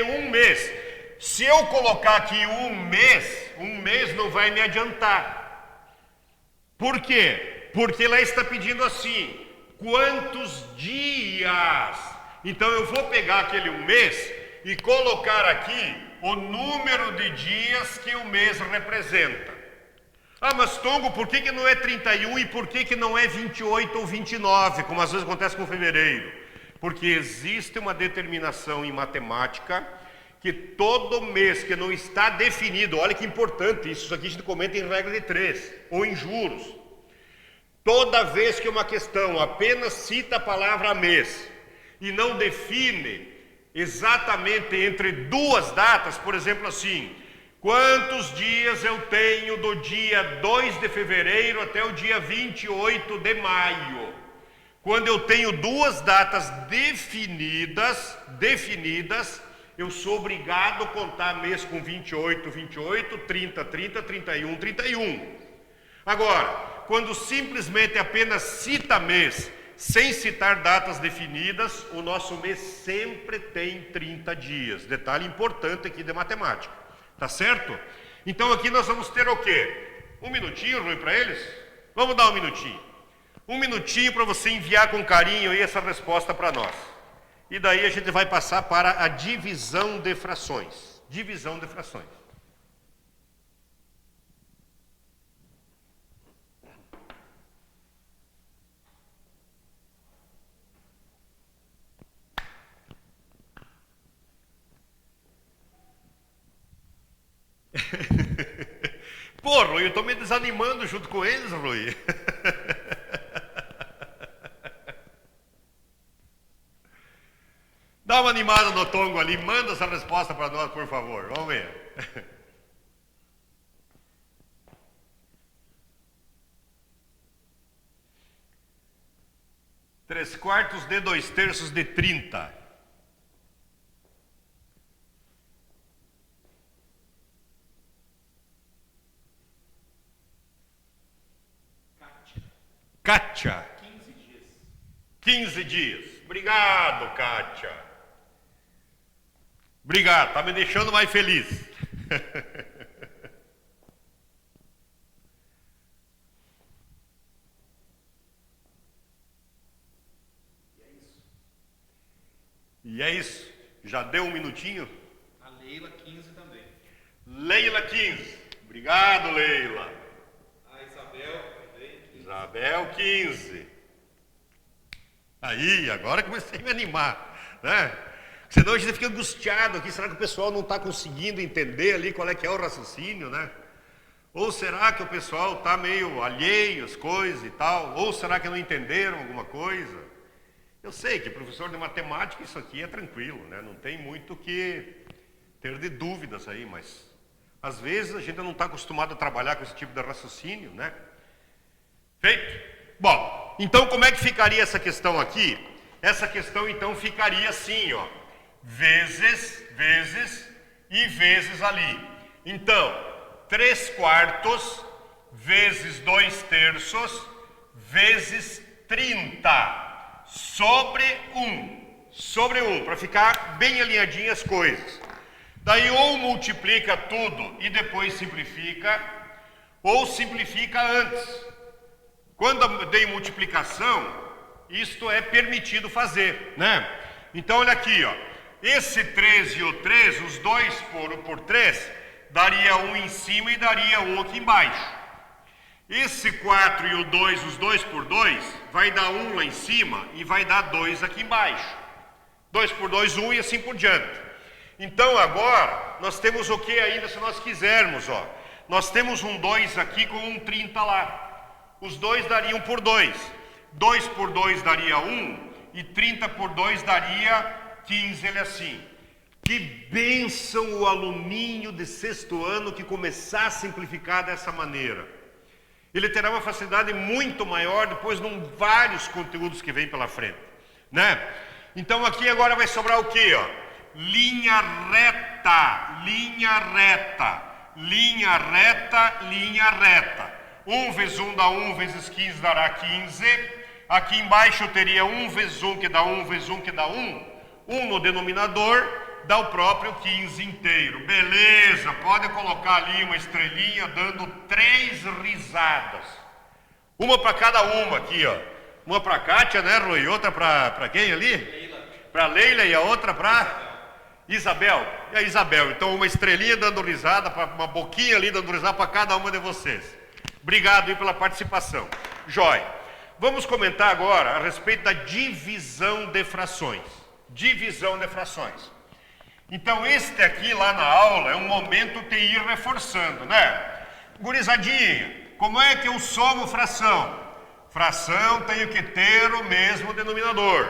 um mês. Se eu colocar aqui um mês não vai me adiantar. Por quê? Porque ela está pedindo assim, quantos dias? Então eu vou pegar aquele um mês e colocar aqui o número de dias que o mês representa. Ah, mas Tongo, por que não é 31 e por que não é 28 ou 29, como às vezes acontece com fevereiro? Porque existe uma determinação em matemática que todo mês que não está definido, olha que importante, isso aqui a gente comenta em regra de 3, ou em juros. Toda vez que uma questão apenas cita a palavra mês e não define exatamente entre duas datas, por exemplo assim, quantos dias eu tenho do dia 2 de fevereiro até o dia 28 de maio? Quando eu tenho duas datas definidas, eu sou obrigado a contar mês com 28, 30, 31, 31. Agora, quando simplesmente apenas cita mês, sem citar datas definidas, o nosso mês sempre tem 30 dias. Detalhe importante aqui de matemática. Tá certo? Então aqui nós vamos ter o quê? Um minutinho, Rui, para eles? Vamos dar um minutinho. Um minutinho para você enviar com carinho aí essa resposta para nós. E daí a gente vai passar para a divisão de frações. Divisão de frações. Pô, Rui, eu tô me desanimando junto com eles, Rui. Dá uma animada no Tongo ali, manda essa resposta para nós, por favor. Vamos ver. Três quartos de 2/3 de 30. Kátia. 15 dias. 15 dias. Obrigado, Kátia. Obrigado, tá me deixando mais feliz. E é isso. Já deu um minutinho? A Leila 15 também. Leila 15. Obrigado, Leila. A Isabel também. 15. Isabel 15. Aí, agora comecei a me animar, né? Senão a gente fica angustiado aqui, será que o pessoal não está conseguindo entender ali qual é que é o raciocínio, né? Ou será que o pessoal está meio alheio às coisas e tal? Ou será que não entenderam alguma coisa? Eu sei que professor de matemática isso aqui é tranquilo, né? Não tem muito o que ter de dúvidas aí, mas às vezes a gente não está acostumado a trabalhar com esse tipo de raciocínio, né? Feito? Bom, então como é que ficaria essa questão aqui? Essa questão então ficaria assim, ó. Vezes e vezes ali. Então, 3/4 vezes 2/3 vezes 30 sobre 1, para ficar bem alinhadinho as coisas. Daí ou multiplica tudo e depois simplifica, ou simplifica antes. Quando eu dei multiplicação, isto é permitido fazer, né? Então olha aqui, ó. Esse 3 e o 3, os dois por 3, daria 1 em cima e daria 1 aqui embaixo. Esse 4 e o 2, os 2 por 2, vai dar 1 lá em cima e vai dar 2 aqui embaixo. 2 por 2, 1 e assim por diante. Então agora, nós temos o que ainda se nós quisermos, ó. Nós temos um 2 aqui com um 30 lá. Os dois dariam por 2. 2 por 2 daria 1. E 30 por 2 daria 15, ele assim. Que bênção o aluninho de sexto ano que começar a simplificar dessa maneira. Ele terá uma facilidade muito maior depois em vários conteúdos que vem pela frente, né? Então aqui agora vai sobrar o quê, ó? Linha reta, linha reta, linha reta, linha reta. 1 vezes 1 dá 1, vezes 15 dará 15. Aqui embaixo eu teria 1 vezes 1 que dá 1, vezes 1 que dá 1. 1 no denominador dá o próprio 15 inteiro. Beleza, pode colocar ali uma estrelinha dando 3 risadas. Uma para cada uma aqui, ó. Uma para Kátia, né, Rui? Outra para quem ali? Leila. Para Leila e a outra para Isabel. E a Isabel. Então uma estrelinha dando risada, uma boquinha ali dando risada para cada uma de vocês. Obrigado aí pela participação. Jóia. Vamos comentar agora a respeito da divisão de frações. Divisão de frações. Então este aqui lá na aula é um momento de ir reforçando, né? Gurizadinha, como é que eu somo fração? Fração tenho que ter o mesmo denominador.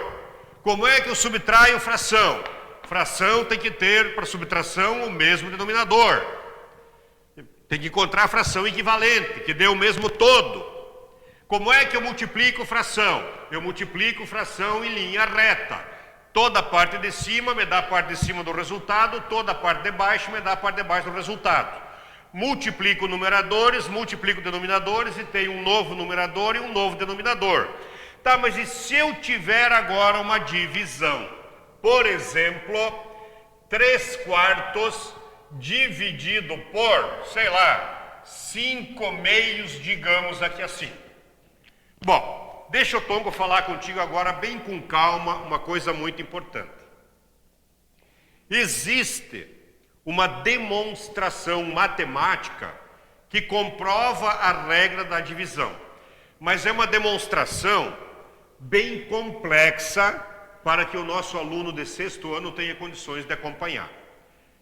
Como é que eu subtraio fração? Fração tem que ter para subtração o mesmo denominador. Tem que encontrar a fração equivalente, que dê o mesmo todo. Como é que eu multiplico fração? Eu multiplico fração em linha reta. Toda a parte de cima me dá a parte de cima do resultado, toda a parte de baixo me dá a parte de baixo do resultado. Multiplico numeradores, multiplico denominadores e tenho um novo numerador e um novo denominador. Tá, mas e se eu tiver agora uma divisão? Por exemplo, 3/4 dividido por, sei lá, 5/2, digamos aqui assim. Bom, deixa o Tongo falar contigo agora bem com calma uma coisa muito importante. Existe uma demonstração matemática que comprova a regra da divisão, mas é uma demonstração bem complexa para que o nosso aluno de sexto ano tenha condições de acompanhar.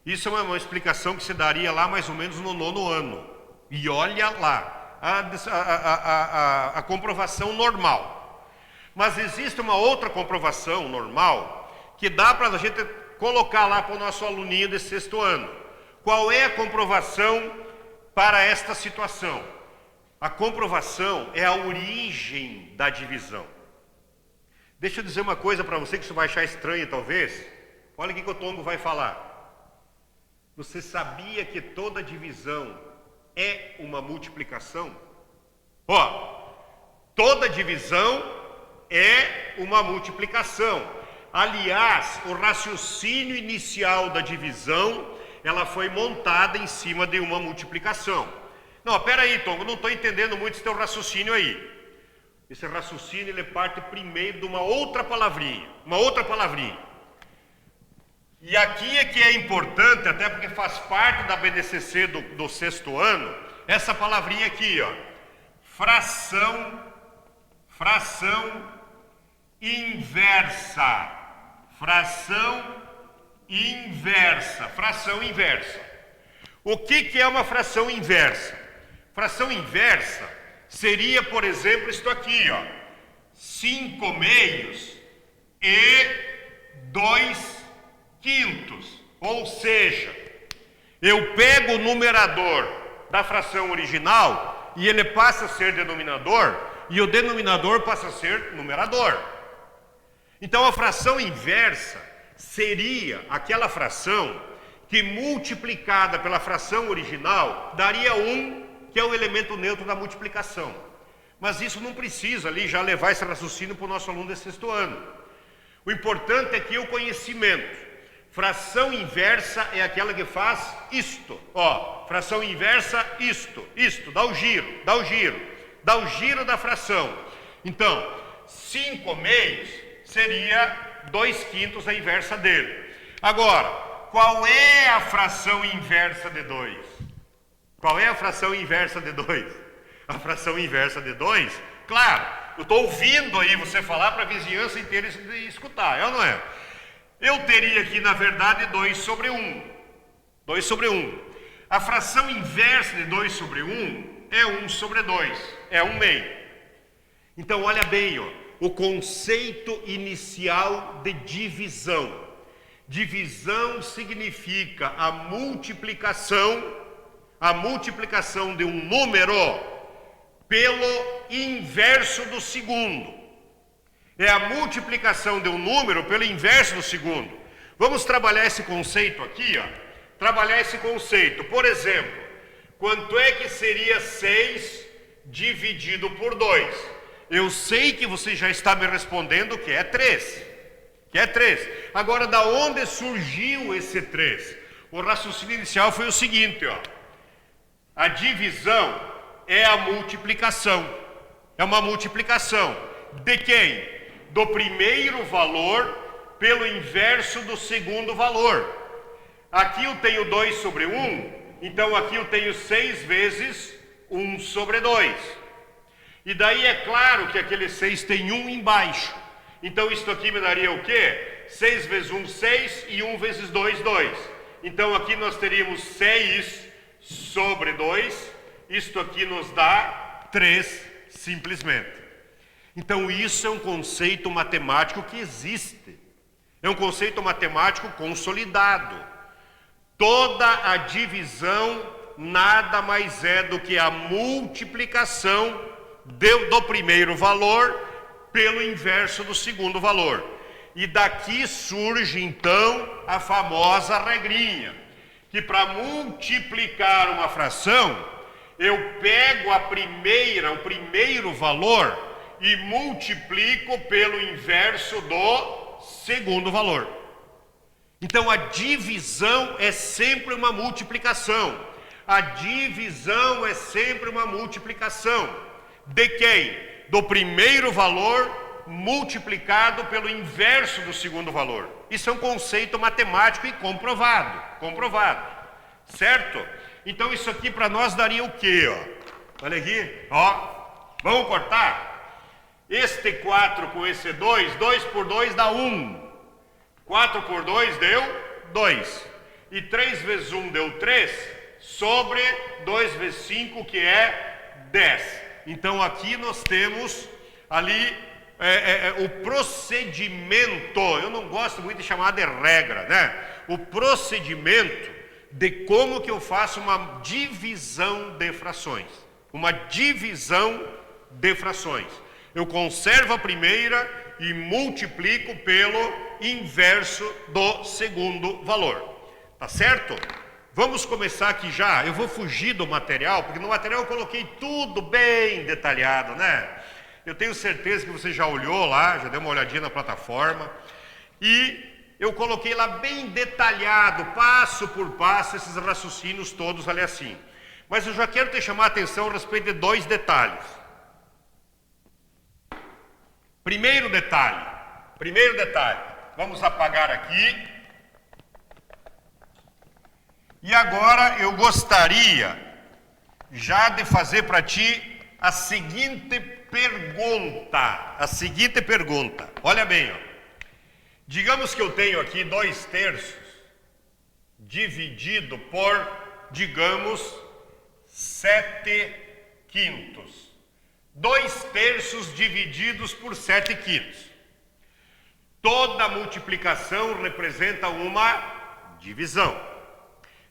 Isso é uma explicação que se daria lá mais ou menos no 9º ano. E olha lá, a comprovação normal. Mas existe uma outra comprovação normal que dá para a gente colocar lá para o nosso aluninho de sexto ano. Qual é a comprovação para esta situação? A comprovação é a origem da divisão. Deixa eu dizer uma coisa para você que você vai achar estranho talvez. Olha o que o Tongo vai falar. Você sabia que toda divisão é uma multiplicação? Ó, toda divisão é uma multiplicação. Aliás, o raciocínio inicial da divisão, ela foi montada em cima de uma multiplicação. Não, pera aí, Tongo, não estou entendendo muito esse teu raciocínio aí. Esse raciocínio, ele parte primeiro de uma outra palavrinha. E aqui é que é importante, até porque faz parte da BNCC do sexto ano, essa palavrinha aqui, ó. Fração inversa. Fração inversa. O que é uma fração inversa? Fração inversa seria, por exemplo, isto aqui, ó. 5/2 e 2/5. Ou seja, eu pego o numerador da fração original e ele passa a ser denominador e o denominador passa a ser numerador. Então a fração inversa seria aquela fração que multiplicada pela fração original daria 1, que é o elemento neutro da multiplicação. Mas isso não precisa ali já levar esse raciocínio para o nosso aluno de sexto ano. O importante é que o conhecimento. Fração inversa é aquela que faz isto. Ó, fração inversa, isto, dá o giro da fração. Então, 5/2 seria 2/5 a inversa dele. Agora, qual é a fração inversa de 2? Qual é a fração inversa de 2? A fração inversa de 2, claro, eu estou ouvindo aí você falar para a vizinhança inteira escutar, é ou não é? Eu teria aqui, na verdade, 2/1. 2/1. A fração inversa de 2/1 é 1/2, é 1/2. Então, olha bem, ó, o conceito inicial de divisão. Divisão significa a multiplicação de um número pelo inverso do segundo. É a multiplicação de um número pelo inverso do segundo. Vamos trabalhar esse conceito aqui, ó. Trabalhar esse conceito. Por exemplo, quanto é que seria 6 dividido por 2? Eu sei que você já está me respondendo que é 3. Que é 3. Agora, da onde surgiu esse 3? O raciocínio inicial foi o seguinte, ó. A divisão é a multiplicação. É uma multiplicação. De quem? Do primeiro valor pelo inverso do segundo valor. Aqui eu tenho 2 sobre 1, então aqui eu tenho 6 vezes 1 sobre 2. E daí é claro que aquele 6 tem 1 embaixo. Então isso aqui me daria o quê? 6 vezes 1, 6 e 1 vezes 2, 2. Então aqui nós teríamos 6 sobre 2. Isto aqui nos dá 3 simplesmente. Então isso é um conceito matemático que existe. É um conceito matemático consolidado. Toda a divisão nada mais é do que a multiplicação do primeiro valor pelo inverso do segundo valor. E daqui surge então a famosa regrinha, que para multiplicar uma fração, eu pego o primeiro valor e multiplico pelo inverso do segundo valor. Então a divisão é sempre uma multiplicação. A divisão é sempre uma multiplicação. De quem? Do primeiro valor multiplicado pelo inverso do segundo valor. Isso é um conceito matemático e comprovado. Certo? Então isso aqui para nós daria o quê? Ó? Olha aqui, ó. Vamos cortar? Este 4 com esse 2, 2 por 2 dá 1. 4 por 2 deu 2. E 3 vezes 1 deu 3, sobre 2 vezes 5, que é 10. Então aqui nós temos ali o procedimento, eu não gosto muito de chamar de regra, né? O procedimento de como que eu faço uma divisão de frações. Uma divisão de frações. Eu conservo a primeira e multiplico pelo inverso do segundo valor. Tá certo? Vamos começar aqui já. Eu vou fugir do material, porque no material eu coloquei tudo bem detalhado, né? Eu tenho certeza que você já olhou lá, já deu uma olhadinha na plataforma. E eu coloquei lá bem detalhado, passo por passo, esses raciocínios todos ali assim. Mas eu já quero te chamar a atenção a respeito de 2 detalhes. Primeiro detalhe, vamos apagar aqui. E agora eu gostaria já de fazer para ti a seguinte pergunta. Olha bem, ó. Digamos que eu tenho aqui 2/3 dividido por, digamos, 7/5. 2/3 divididos por 7/5. Toda multiplicação representa uma divisão.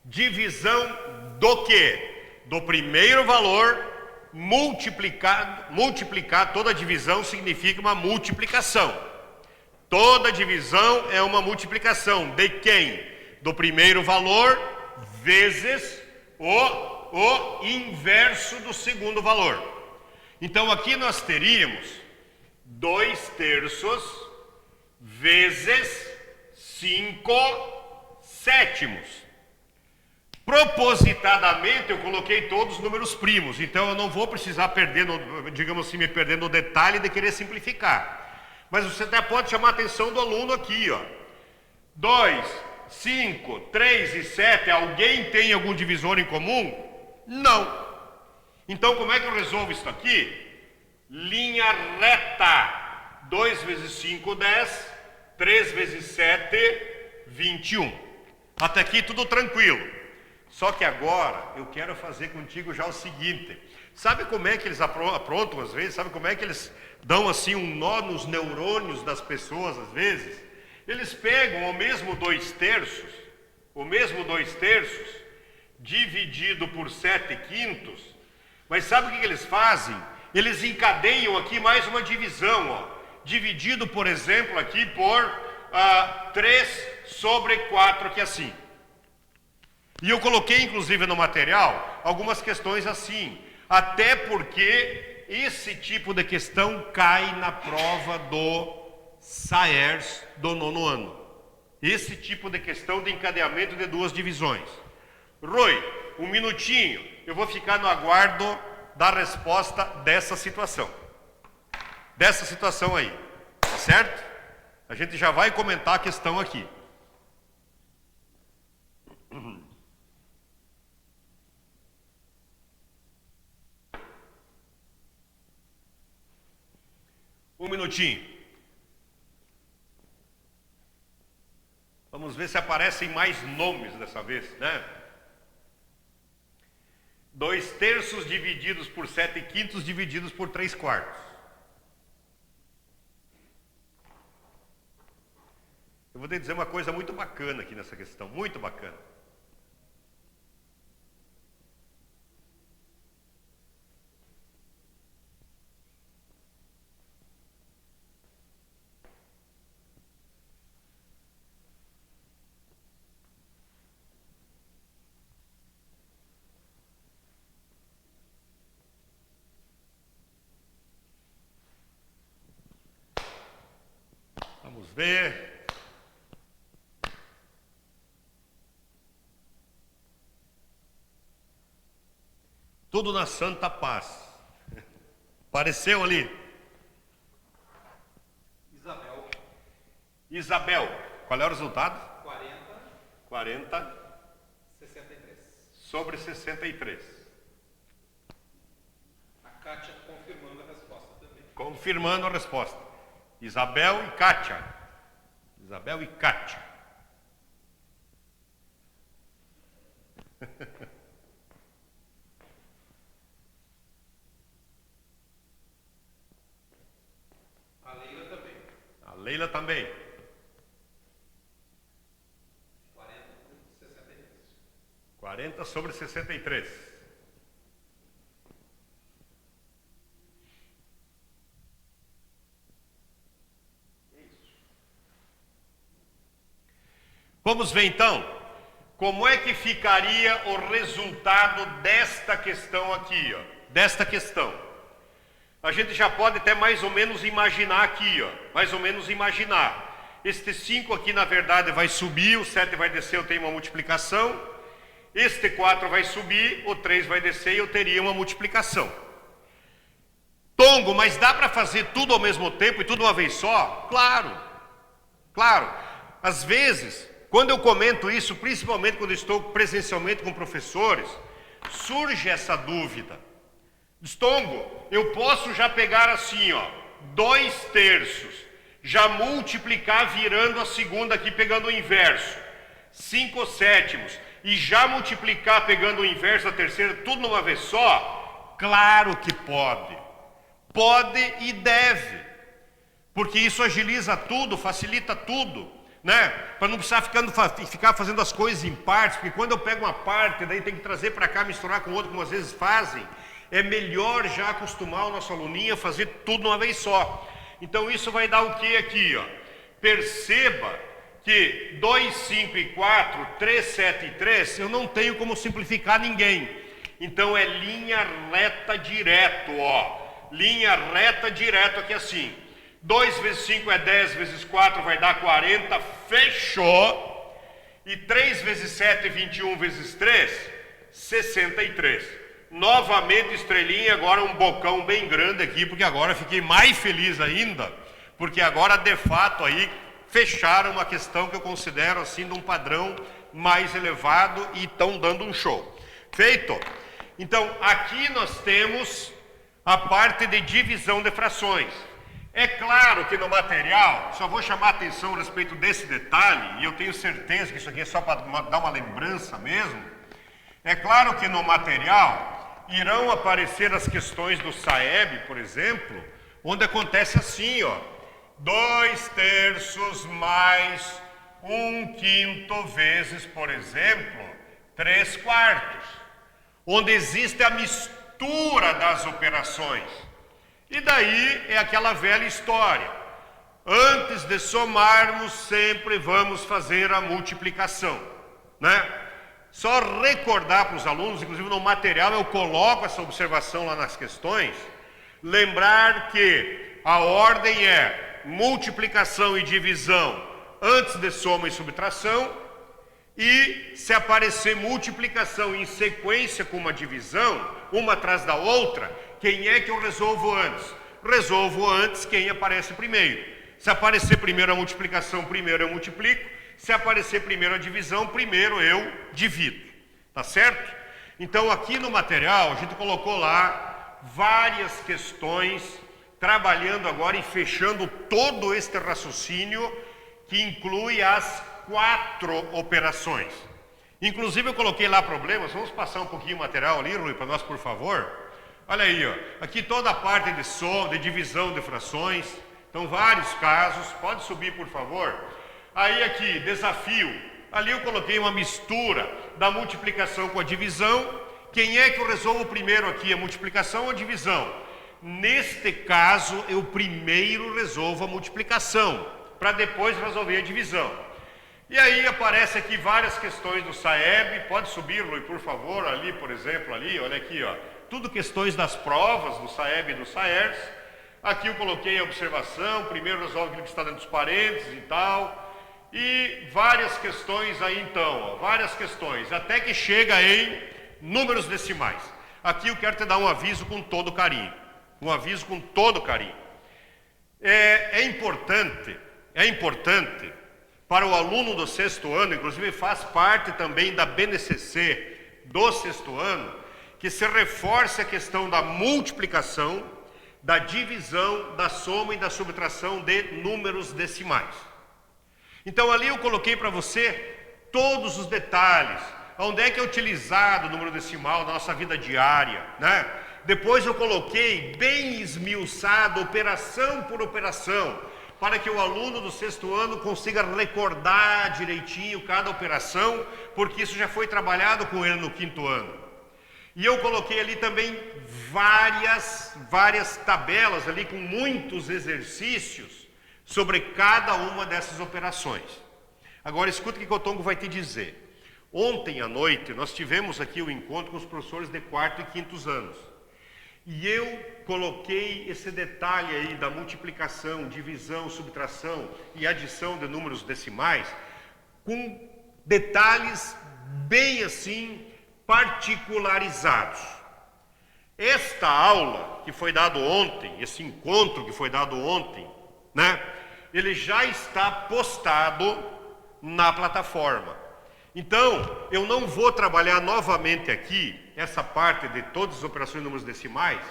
Divisão do quê? Do primeiro valor multiplicar. Toda divisão significa uma multiplicação. Toda divisão é uma multiplicação. De quem? Do primeiro valor vezes o inverso do segundo valor. Então aqui nós teríamos 2/3 vezes 5/7. Propositadamente eu coloquei todos os números primos, então eu não vou precisar me perder no detalhe de querer simplificar. Mas você até pode chamar a atenção do aluno aqui, ó. 2, 5, 3 e 7, alguém tem algum divisor em comum? Não. Então como é que eu resolvo isso aqui? Linha reta. 2 vezes 5, 10. 3 vezes 7, 21. Até aqui tudo tranquilo. Só que agora eu quero fazer contigo já o seguinte. Sabe como é que eles aprontam às vezes? Sabe como é que eles dão assim um nó nos neurônios das pessoas às vezes? Eles pegam o mesmo 2/3, dividido por 7/5, mas sabe o que eles fazem? Eles encadeiam aqui mais uma divisão, ó, dividido, por exemplo, aqui por 3/4, que é assim. E eu coloquei, inclusive, no material, algumas questões assim, até porque esse tipo de questão cai na prova do SAERS do 9º ano. Esse tipo de questão de encadeamento de duas divisões. Rui, um minutinho, eu vou ficar no aguardo da resposta dessa situação. Dessa situação aí, tá certo? A gente já vai comentar a questão aqui. Um minutinho. Vamos ver se aparecem mais nomes dessa vez, né? 2/3 divididos por 7/5 divididos por 3/4. Eu vou te dizer uma coisa muito bacana aqui nessa questão, muito bacana. Vamos ver. Tudo na santa paz. Apareceu ali. Isabel. Qual é o resultado? 40. 63. Sobre 63. A Kátia confirmando a resposta também. Confirmando a resposta. Isabel e Kátia. Isabel e Kátia. A Leila também. A Leila também. 40 por 63. 40 sobre 63. Vamos ver então, como é que ficaria o resultado desta questão aqui, ó, desta questão. A gente já pode até mais ou menos imaginar aqui, ó, mais ou menos imaginar. Este 5 aqui, na verdade, vai subir, o 7 vai descer, eu tenho uma multiplicação. Este 4 vai subir, o 3 vai descer e eu teria uma multiplicação. Tongo, mas dá para fazer tudo ao mesmo tempo e tudo uma vez só? Claro, claro. Às vezes, quando eu comento isso, principalmente quando estou presencialmente com professores, surge essa dúvida. Tongo, eu posso já pegar assim, ó, 2/3, já multiplicar virando a segunda aqui, pegando o inverso, 5/7, e já multiplicar pegando o inverso da terceira, tudo numa vez só? Claro que pode. Pode e deve. Porque isso agiliza tudo, facilita tudo, né? Para não precisar ficar fazendo as coisas em partes, porque quando eu pego uma parte, daí tem que trazer para cá, misturar com outra, como às vezes fazem, é melhor já acostumar o nosso aluninho a fazer tudo uma vez só. Então isso vai dar o que aqui, ó? Perceba que 2, 5 e 4, 3, 7 e 3, eu não tenho como simplificar ninguém. Então é linha reta direto, ó. Linha reta direto aqui assim. 2 vezes 5 é 10, vezes 4 vai dar 40, fechou. E 3 vezes 7, 21 vezes 3, 63. Novamente estrelinha, agora um bocão bem grande aqui, porque agora fiquei mais feliz ainda, porque agora de fato aí fecharam uma questão que eu considero assim de um padrão mais elevado e estão dando um show. Feito? Então aqui nós temos a parte de divisão de frações. É claro que no material, só vou chamar a atenção a respeito desse detalhe, e eu tenho certeza que isso aqui é só para dar uma lembrança mesmo, É claro que no material irão aparecer as questões do SAEB, por exemplo, onde acontece assim, ó, 2/3 mais 1/5 vezes, por exemplo, 3/4, onde existe a mistura das operações. E daí é aquela velha história. Antes de somarmos, sempre vamos fazer a multiplicação, né? Só recordar para os alunos, inclusive no material eu coloco essa observação lá nas questões, lembrar que a ordem é multiplicação e divisão antes de soma e subtração, e se aparecer multiplicação em sequência com uma divisão, uma atrás da outra, quem é que eu resolvo antes? Resolvo antes quem aparece primeiro. Se aparecer primeiro a multiplicação, primeiro eu multiplico. Se aparecer primeiro a divisão, primeiro eu divido. Tá certo? Então aqui no material a gente colocou lá várias questões, trabalhando agora e fechando todo este raciocínio que inclui as 4 operações. Inclusive eu coloquei lá problemas. Vamos passar um pouquinho o material ali, Rui, para nós, por favor. Olha aí, ó. Aqui toda a parte de soma, de divisão de frações. Então vários casos. Pode subir, por favor. Aí aqui, desafio. Ali eu coloquei uma mistura da multiplicação com a divisão. Quem é que eu resolvo primeiro aqui, a multiplicação ou a divisão? Neste caso, eu primeiro resolvo a multiplicação, para depois resolver a divisão. E aí aparece aqui várias questões do SAEB. Pode subir, Rui, por favor, ali, por exemplo, ali, olha aqui, ó. Tudo questões das provas do SAEB e do SAERS. Aqui eu coloquei a observação, primeiro resolve aquilo que está dentro dos parênteses e tal. E várias questões aí então, ó, várias questões, até que chega em números decimais. Aqui eu quero te dar um aviso com todo carinho. Um aviso com todo carinho. É importante para o aluno do 6º ano, inclusive faz parte também da BNCC do 6º ano, que se reforce a questão da multiplicação, da divisão, da soma e da subtração de números decimais. Então ali eu coloquei para você todos os detalhes, onde é que é utilizado o número decimal na nossa vida diária, né? Depois eu coloquei bem esmiuçado, operação por operação, para que o aluno do 6º ano consiga recordar direitinho cada operação, porque isso já foi trabalhado com ele no 5º ano. E eu coloquei ali também várias tabelas ali com muitos exercícios sobre cada uma dessas operações. Agora escuta o que o Cotongo vai te dizer. Ontem à noite nós tivemos aqui o encontro com os professores de 4º e 5º anos. E eu coloquei esse detalhe aí da multiplicação, divisão, subtração e adição de números decimais com detalhes bem assim particularizados. Esta aula que foi dado ontem, esse encontro que foi dado ontem, né? Ele já está postado na plataforma. Então, eu não vou trabalhar novamente aqui essa parte de todas as operações de números decimais.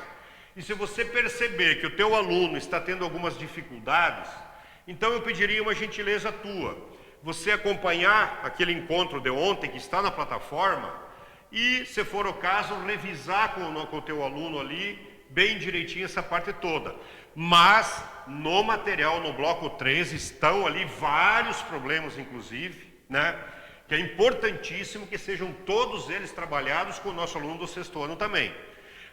E se você perceber que o teu aluno está tendo algumas dificuldades, então eu pediria uma gentileza tua. Você acompanhar aquele encontro de ontem que está na plataforma e, se for o caso, revisar com o teu aluno ali bem direitinho essa parte toda. Mas no material, no bloco 3, estão ali vários problemas, inclusive, né? Que é importantíssimo que sejam todos eles trabalhados com o nosso aluno do 6º ano também.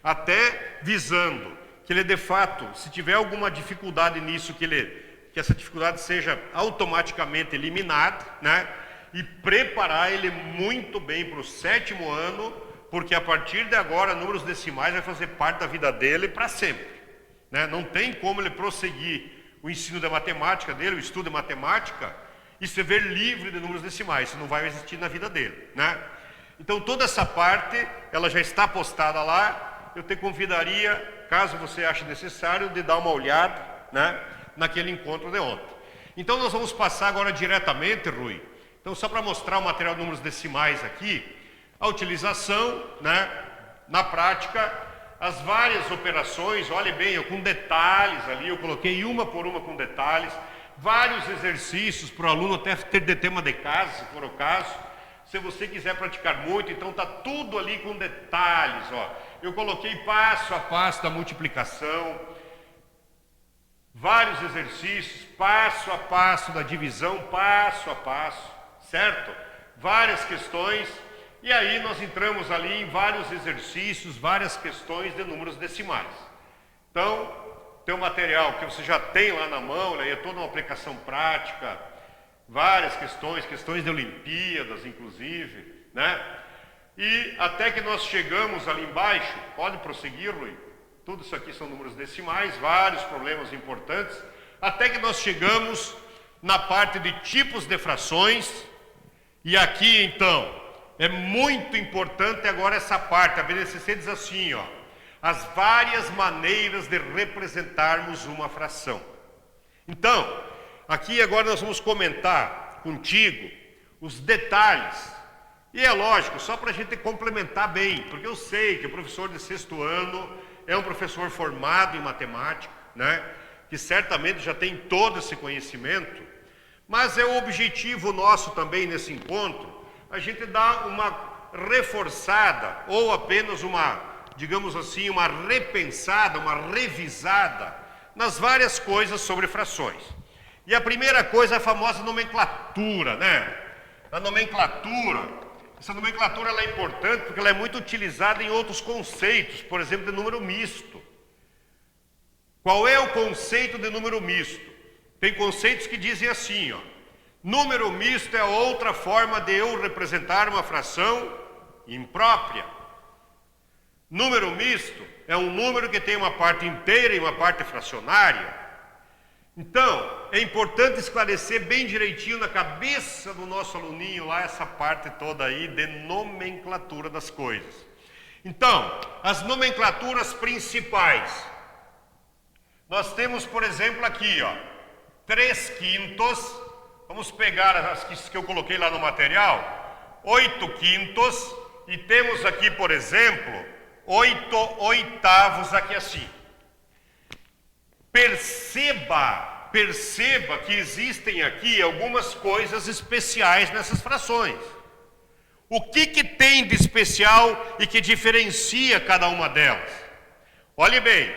Até visando que ele, de fato, se tiver alguma dificuldade nisso, que essa dificuldade seja automaticamente eliminada, né? E preparar ele muito bem para o 7º ano, porque a partir de agora, números decimais vai fazer parte da vida dele para sempre. Né? Não tem como ele prosseguir o ensino da matemática dele, o estudo de matemática, e se ver livre de números decimais. Isso não vai existir na vida dele, né? Então toda essa parte, ela já está postada lá. Eu te convidaria, caso você ache necessário, de dar uma olhada, né, naquele encontro de ontem. Então nós vamos passar agora diretamente, Rui. Então só para mostrar o material de números decimais aqui, a utilização, né, na prática, as várias operações, olhe bem, com detalhes ali, eu coloquei uma por uma com detalhes, vários exercícios para o aluno até ter de tema de casa, se for o caso. Se você quiser praticar muito, então está tudo ali com detalhes, ó. Eu coloquei passo a passo da multiplicação, vários exercícios, passo a passo da divisão, passo a passo, certo? Várias questões, e aí nós entramos ali em vários exercícios, várias questões de números decimais. Então, tem um material que você já tem lá na mão, né? É toda uma aplicação prática, várias questões de Olimpíadas, inclusive, né? E até que nós chegamos ali embaixo, pode prosseguir, Luiz? Tudo isso aqui são números decimais, vários problemas importantes, até que nós chegamos na parte de tipos de frações, e aqui então, é muito importante agora essa parte, a BNCC diz assim, ó, as várias maneiras de representarmos uma fração. Então, aqui agora nós vamos comentar contigo os detalhes. E é lógico, só para a gente complementar bem, porque eu sei que o professor de 6º ano é um professor formado em matemática, né? Que certamente já tem todo esse conhecimento, mas é o objetivo nosso também nesse encontro, a gente dar uma reforçada, ou apenas uma, digamos assim, uma repensada, uma revisada nas várias coisas sobre frações. E a primeira coisa é a famosa nomenclatura, né? A nomenclatura, essa nomenclatura ela é importante porque ela é muito utilizada em outros conceitos, por exemplo, de número misto. Qual é o conceito de número misto? Tem conceitos que dizem assim, ó, número misto é outra forma de eu representar uma fração imprópria. Número misto é um número que tem uma parte inteira e uma parte fracionária. Então, é importante esclarecer bem direitinho na cabeça do nosso aluninho lá essa parte toda aí de nomenclatura das coisas. Então, as nomenclaturas principais. Nós temos, por exemplo, aqui, ó, 3/5. Vamos pegar as que eu coloquei lá no material. 8/5. E temos aqui, por exemplo, 8/8 aqui assim. Perceba que existem aqui algumas coisas especiais nessas frações. O que tem de especial e que diferencia cada uma delas? Olhe bem,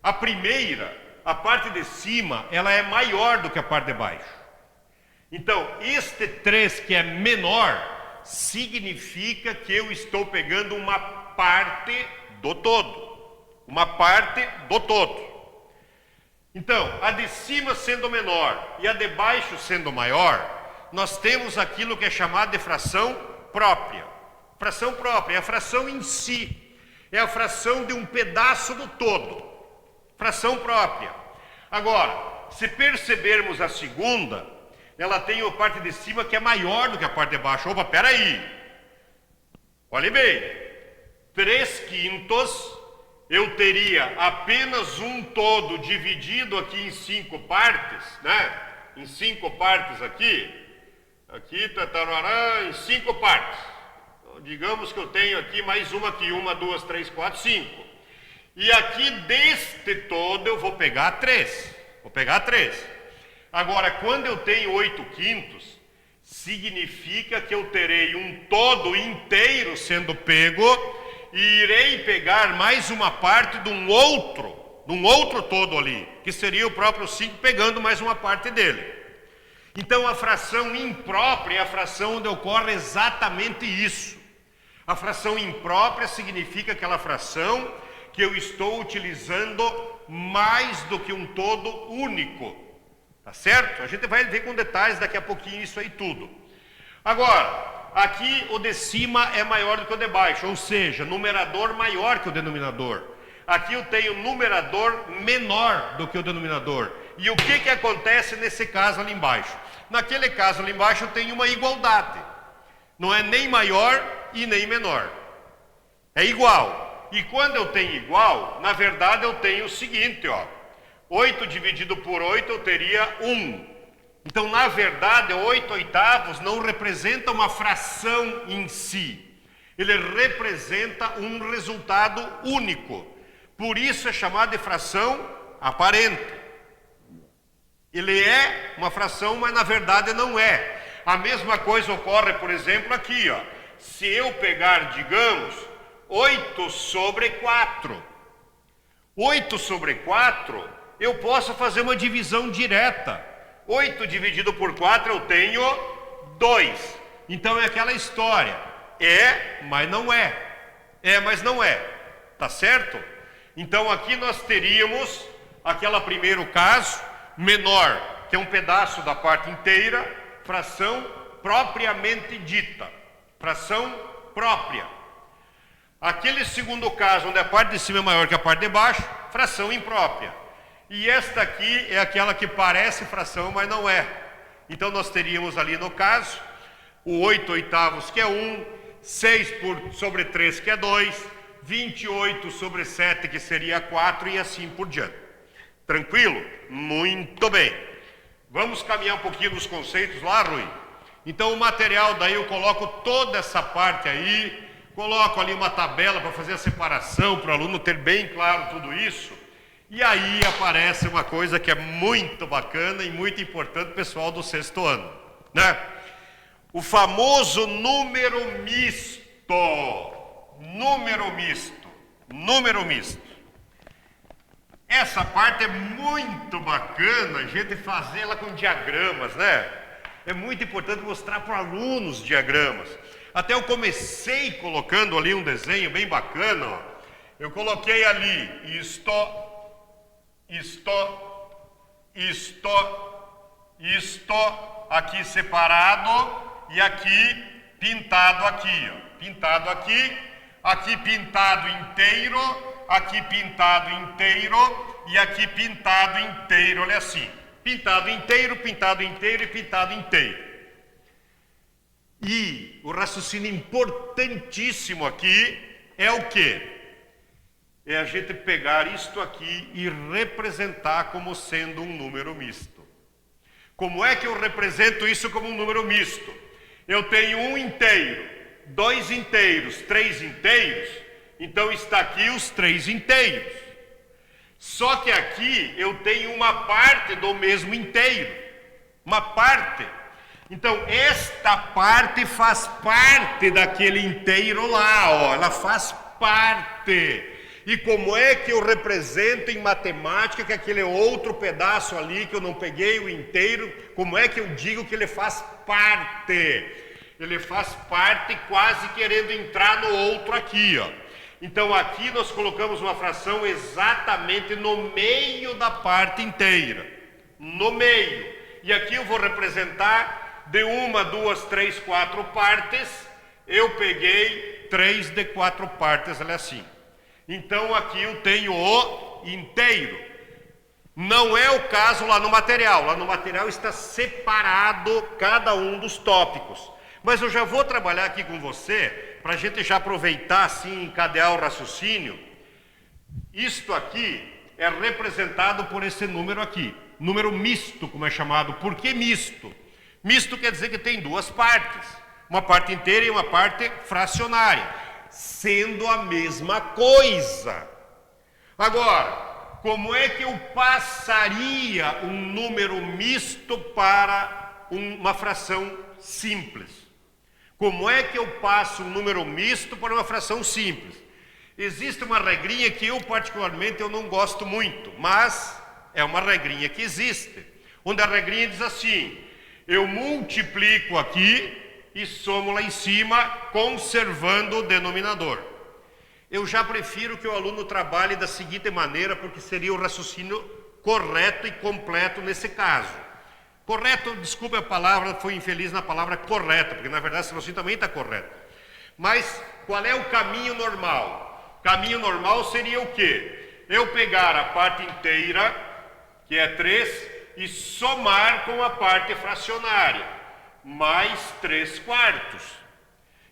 a primeira, a parte de cima, ela é maior do que a parte de baixo. Então, este 3 que é menor, significa que eu estou pegando uma parte do todo. Uma parte do todo. Então, a de cima sendo menor e a de baixo sendo maior, nós temos aquilo que é chamado de fração própria. Fração própria é a fração em si, é a fração de um pedaço do todo. Fração própria. Agora, se percebermos a segunda, ela tem a parte de cima que é maior do que a parte de baixo. Opa, peraí. Olhe bem, 3/5 eu teria apenas um todo dividido aqui em 5 partes, né? Em 5 partes aqui, em 5 partes. Então, digamos que eu tenho aqui mais uma aqui, 1, 2, 3, 4, 5. E aqui deste todo eu vou pegar 3. Agora, quando eu tenho 8/5, significa que eu terei um todo inteiro sendo pego e irei pegar mais uma parte de um outro todo ali, que seria o próprio 5 pegando mais uma parte dele. Então a fração imprópria é a fração onde ocorre exatamente isso. A fração imprópria significa aquela fração que eu estou utilizando mais do que um todo único. Tá certo? A gente vai ver com detalhes daqui a pouquinho isso aí tudo. Agora, aqui o de cima é maior do que o de baixo, ou seja, numerador maior que o denominador. Aqui eu tenho numerador menor do que o denominador. E o que acontece nesse caso ali embaixo? Naquele caso ali embaixo eu tenho uma igualdade. Não é nem maior e nem menor. É igual. E quando eu tenho igual, na verdade eu tenho o seguinte, ó. 8 dividido por 8 eu teria 1. Então, na verdade, 8/8 não representa uma fração em si. Ele representa um resultado único. Por isso é chamado de fração aparente. Ele é uma fração, mas na verdade não é. A mesma coisa ocorre, por exemplo, aqui, ó. Se eu pegar, digamos, 8 sobre 4. 8 sobre 4, eu posso fazer uma divisão direta. 8 dividido por 4 eu tenho 2. Então é aquela história. É, mas não é. É, mas não é. Tá certo? Então aqui nós teríamos aquele primeiro caso, menor, que é um pedaço da parte inteira, fração propriamente dita. Fração própria. Aquele segundo caso, onde a parte de cima é maior que a parte de baixo, fração imprópria. E esta aqui é aquela que parece fração, mas não é. Então nós teríamos ali no caso, o 8 oitavos, que é 1, 6 sobre 3, que é 2, 28 sobre 7, que seria 4, e assim por diante. Tranquilo? Muito bem. Vamos caminhar um pouquinho nos conceitos lá, Rui? Então o material, daí eu coloco toda essa parte aí, coloco ali uma tabela para fazer a separação, para o aluno ter bem claro tudo isso. E aí aparece uma coisa que é muito bacana e muito importante, pessoal do 6º ano, né? O famoso número misto. Número misto. Número misto. Essa parte é muito bacana, a gente fazer ela com diagramas, né? É muito importante mostrar para alunos diagramas. Até eu comecei colocando ali um desenho bem bacana, ó. Eu coloquei ali isto, aqui separado e aqui pintado aqui, ó. Pintado aqui, aqui pintado inteiro, aqui pintado inteiro e aqui pintado inteiro, olha assim. Pintado inteiro e pintado inteiro. E o raciocínio importantíssimo aqui é o quê? É a gente pegar isto aqui e representar como sendo um número misto. Como é que eu represento isso como um número misto? Eu tenho um inteiro, 2 inteiros, 3 inteiros, então está aqui os 3 inteiros. Só que aqui eu tenho uma parte do mesmo inteiro, uma parte. Então esta parte faz parte daquele inteiro lá, ó, ela faz parte. E como é que eu represento em matemática que aquele outro pedaço ali que eu não peguei o inteiro, como é que eu digo que ele faz parte? Ele faz parte quase querendo entrar no outro aqui, ó. Então aqui nós colocamos uma fração exatamente no meio da parte inteira. No meio. E aqui eu vou representar de 1, 2, 3, 4 partes. Eu peguei 3 de 4 partes, olha assim. Então aqui eu tenho o inteiro. Não é o caso lá no material. Lá no material está separado cada um dos tópicos. Mas eu já vou trabalhar aqui com você, para a gente já aproveitar assim, encadear o raciocínio. Isto aqui é representado por esse número aqui. Número misto, como é chamado. Por que misto? Misto quer dizer que tem 2 partes. Uma parte inteira e uma parte fracionária. Sendo a mesma coisa. Agora, como é que eu passaria um número misto para uma fração simples? Como é que eu passo um número misto para uma fração simples? Existe uma regrinha que eu particularmente eu não gosto muito, mas é uma regrinha que existe. Onde a regrinha diz assim: eu multiplico aqui e somo lá em cima, conservando o denominador. Eu já prefiro que o aluno trabalhe da seguinte maneira, porque seria o raciocínio correto e completo nesse caso. Correto, desculpe a palavra, fui infeliz na palavra correto, porque na verdade esse raciocínio também está correto. Mas qual é o caminho normal? O caminho normal seria o quê? Eu pegar a parte inteira, que é 3, e somar com a parte fracionária. Mais 3 quartos.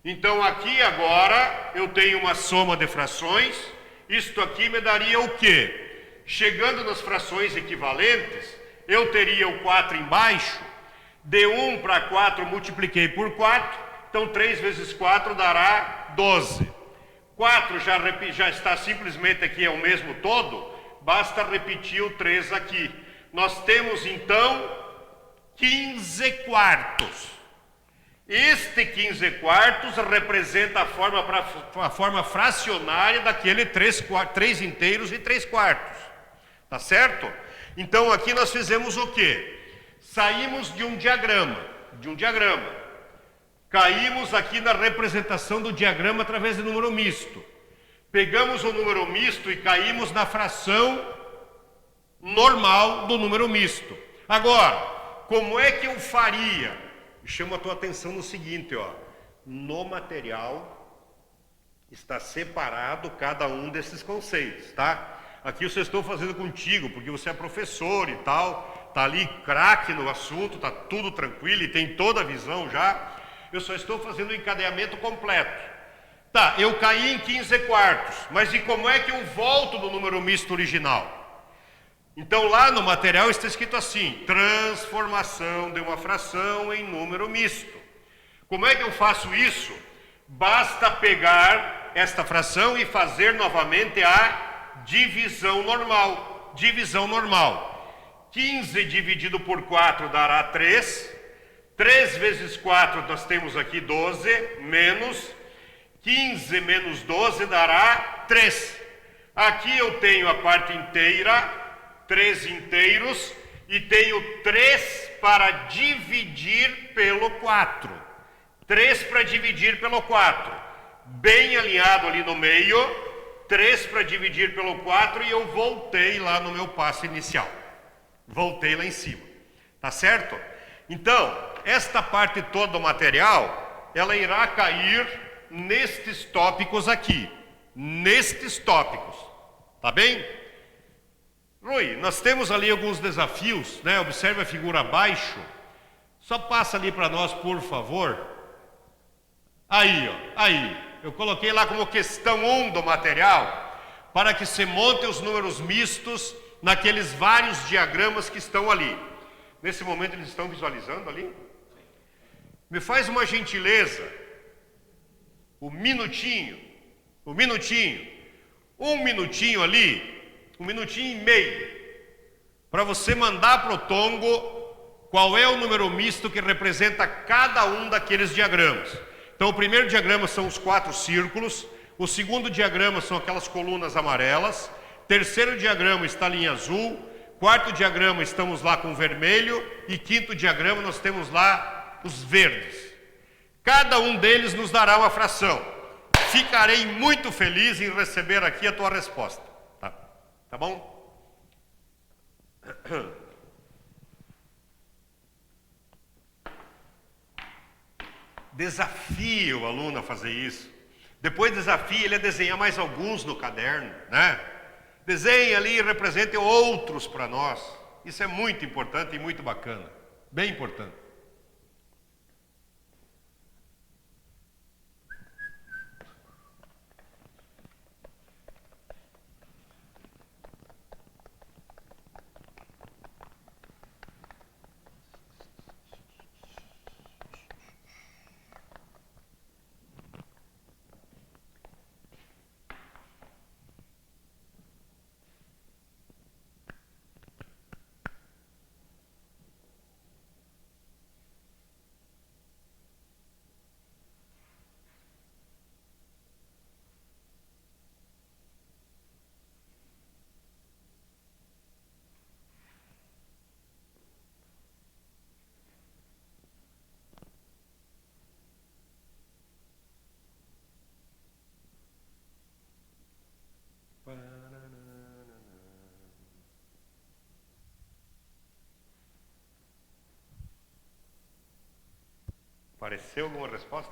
Então aqui agora eu tenho uma soma de frações. Isto aqui me daria o quê? Chegando nas frações equivalentes, eu teria o 4 embaixo. De 1 para 4 multipliquei por 4. Então 3 vezes 4 dará 12. 4 já está simplesmente aqui, é o mesmo todo. Basta repetir o 3 aqui. Nós temos então 15 quartos. Este 15 quartos representa a forma fracionária daquele 3 inteiros e 3 quartos. Tá certo? Então aqui nós fizemos o quê? Saímos de um diagrama. Caímos aqui na representação do diagrama através do número misto. Pegamos o número misto e caímos na fração normal do número misto. Agora, como é que eu faria? Chamo a tua atenção no seguinte, ó. No material está separado cada um desses conceitos, tá? Aqui eu só estou fazendo contigo, porque você é professor e tal, tá ali craque no assunto, tá tudo tranquilo e tem toda a visão já. Eu só estou fazendo o encadeamento completo. Tá, eu caí em 15 quartos, mas e como é que eu volto do número misto original? Então lá no material está escrito assim, transformação de uma fração em número misto. Como é que eu faço isso? Basta pegar esta fração e fazer novamente a divisão normal. 15 dividido por 4 dará 3. 3 vezes 4 nós temos aqui 12, menos 15 menos 12 dará 3. Aqui eu tenho a parte inteira, 3 inteiros, e tenho 3 para dividir pelo 4. 3 para dividir pelo 4. Bem alinhado ali no meio, 3 para dividir pelo 4, e eu voltei lá no meu passo inicial. Voltei lá em cima. Tá certo? Então, esta parte toda do material, ela irá cair nestes tópicos aqui. Nestes tópicos. Tá bem? Rui, nós temos ali alguns desafios, né? Observe a figura abaixo. Só passa ali para nós, por favor. Aí, ó, aí. Eu coloquei lá como questão 1 do material, para que se monte os números mistos naqueles vários diagramas que estão ali. Nesse momento eles estão visualizando ali? Me faz uma gentileza. Um minutinho ali, 1 minutinho e meio, para você mandar para o Tongo qual é o número misto que representa cada um daqueles diagramas. Então o primeiro diagrama são os 4 círculos, o segundo diagrama são aquelas colunas amarelas, terceiro diagrama está ali em azul, quarto diagrama estamos lá com vermelho e quinto diagrama nós temos lá os verdes. Cada um deles nos dará uma fração. Ficarei muito feliz em receber aqui a tua resposta. Tá bom? Desafie o aluno a fazer isso. Depois desafie ele a desenhar mais alguns no caderno, né? Desenhe ali e represente outros para nós. Isso é muito importante e muito bacana. Bem importante. Apareceu alguma resposta?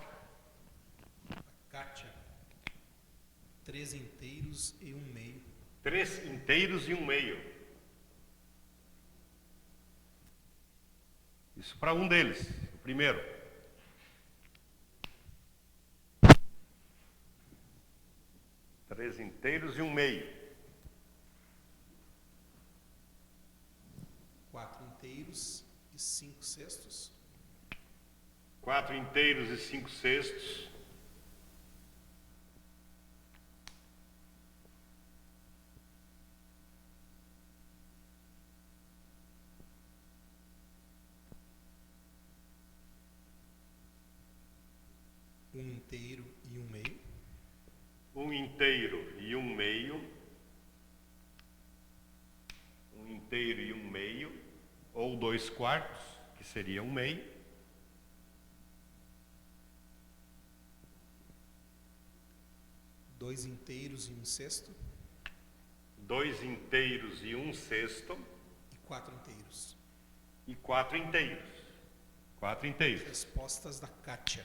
Kátia, 3 inteiros e 1 meio. 3 inteiros e 1 meio. Isso para um deles, o primeiro. Três inteiros e 1 meio. 4 inteiros e 5 sextos. 4 inteiros e 5 sextos. inteiro e 1/2, ou 2/4, que seria 1/2. Dois inteiros e 1/6. 2 inteiros e 1/6. E 4 inteiros. E 4 inteiros. 4 inteiros. Respostas da Kátia.